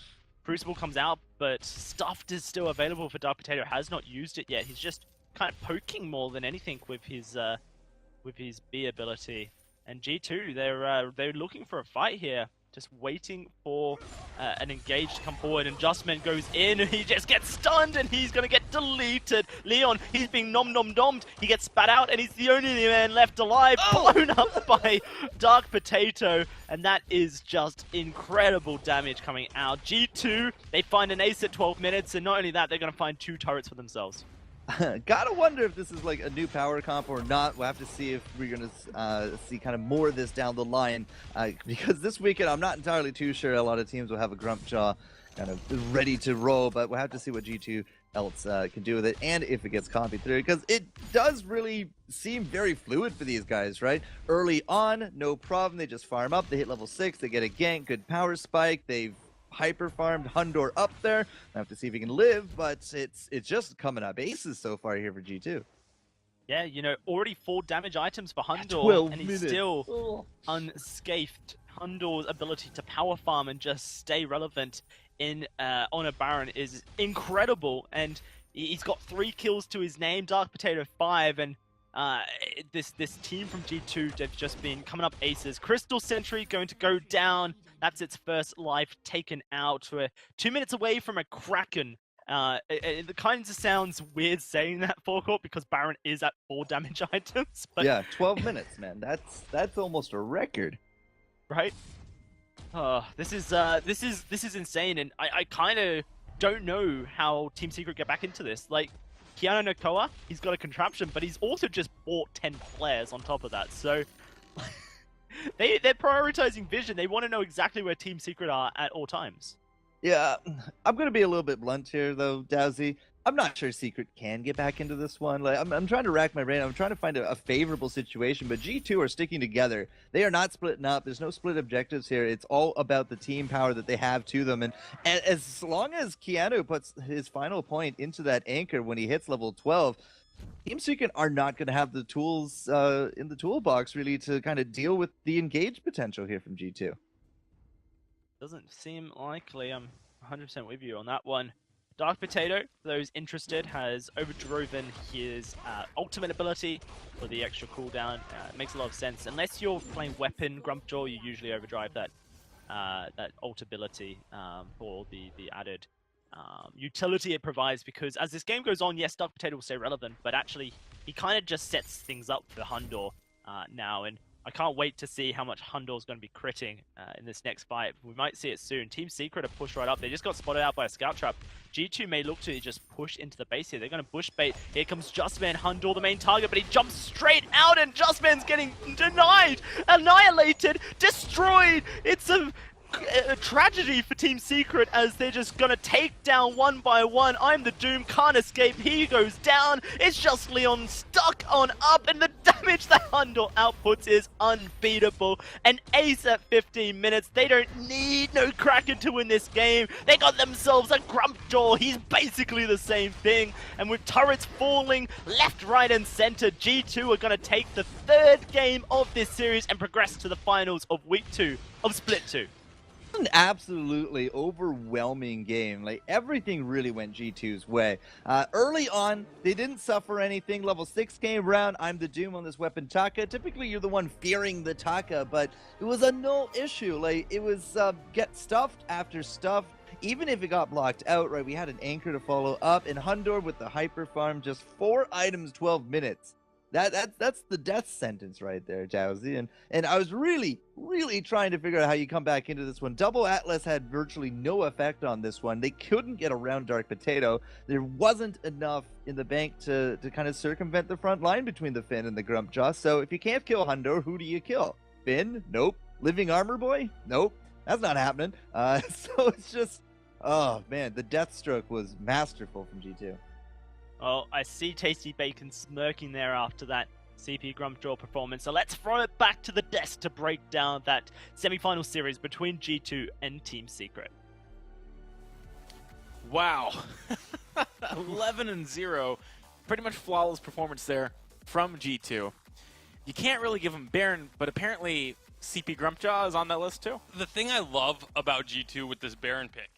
Crucible comes out, but stuff is still available for Dark Potato. Has not used it yet. He's just kind of poking more than anything with his B ability. And G2, they're looking for a fight here, just waiting for an engage to come forward. And Justman goes in, and he just gets stunned, and he's gonna get deleted. Leon, he's being nom-nom-nommed. He gets spat out, and he's the only man left alive, blown up by Dark Potato. And that is just incredible damage coming out. G2, they find an ace at 12 minutes, and not only that, they're gonna find 2 turrets for themselves. Gotta wonder if this is like a new power comp or not. We'll have to see if we're gonna see kind of more of this down the line, because this weekend I'm not entirely too sure a lot of teams will have a Grumpjaw kind of ready to roll, but we'll have to see what G2 else can do with it and if it gets copied through, because it does really seem very fluid for these guys, right? Early on, no problem, they just farm up, they hit level 6, they get a gank, good power spike, they've hyper farmed Hundor up there. I have to see if he can live, but it's just coming up aces so far here for G2. Yeah, you know, already 4 damage items for Hundor, 12 and he's minutes. still unscathed. Hundor's ability to power farm and just stay relevant in on a Baron is incredible, and he's got 3 kills to his name, Dark Potato 5, and this team from G2, they've just been coming up aces. Crystal Sentry going to go down. That's its first life taken out. We're 2 minutes away from a Kraken. It kind of sounds weird saying that, Forecourt, because Baron is at 4 damage items. But Yeah, 12 minutes, man. That's almost a record. right? This is insane, and I kind of don't know how Team Secret get back into this. Like, Keanu Nakoa, he's got a contraption, but he's also just bought 10 players on top of that. So they're prioritizing vision. They want to know exactly where Team Secret are at all times. Yeah, I'm gonna be a little bit blunt here, though, Dowsy. I'm not sure Secret can get back into this one. Like, I'm trying to rack my brain. I'm trying to find a favorable situation, but G2 are sticking together. They are not splitting up. There's no split objectives here. It's all about the team power that they have to them. And as long as Keanu puts his final point into that anchor when he hits level 12, Team Secret are not going to have the tools in the toolbox, really, to kind of deal with the engage potential here from G2. Doesn't seem likely. I'm 100% with you on that one. Dark Potato, for those interested, has overdriven his ultimate ability for the extra cooldown. It makes a lot of sense. Unless you're playing weapon Grumpjaw, you usually overdrive that ult ability for the added utility it provides, because as this game goes on, yes, Dark Potato will stay relevant, but actually he kind of just sets things up for Hundor now, and I can't wait to see how much Hundor's going to be critting in this next fight. We might see it soon. Team Secret have pushed right up. They just got spotted out by a scout trap. G2 may look to just push into the base here. They're going to bush bait. Here comes Justman, Hundor, the main target, but he jumps straight out, and Justman's getting denied, annihilated, destroyed. It's a tragedy for Team Secret, as they're just gonna take down one by one. I'm the Doom, can't escape, he goes down. It's just Leon stuck on up, and the damage that Hundor outputs is unbeatable. An ace at 15 minutes. They don't need no Kraken to win this game. They got themselves a Grumpjaw. He's basically the same thing. And with turrets falling left, right, and center, G2 are gonna take the 3rd game of this series and progress to the finals of week 2 of Split 2. An absolutely overwhelming game. Like, everything really went G2's way. Early on, they didn't suffer anything. Level 6 came around. I'm the Doom on this weapon Taka. Typically, you're the one fearing the Taka, but it was a no issue. Like, it was get stuffed after stuff. Even if it got blocked out, right, we had an anchor to follow up, and Hundor with the hyper farm, just 4 items, 12 minutes. That's the death sentence right there, Jowsy. And I was really trying to figure out how you come back into this one. Double Atlas had virtually no effect on this one. They couldn't get around Dark Potato. There wasn't enough in the bank to kind of circumvent the front line between the Finn and the Grumpjaw. So if you can't kill Hundor, who do you kill? Finn? Nope. Living Armor Boy? Nope. That's not happening. So it's just, oh man, the death stroke was masterful from G2. Oh, I see Tasty Bacon smirking there after that CP Grumpjaw performance. So let's throw it back to the desk to break down that semi-final series between G2 and Team Secret. Wow. 11-0. Pretty much flawless performance there from G2. You can't really give him Baron, but apparently CP Grumpjaw is on that list too. The thing I love about G2 with this Baron pick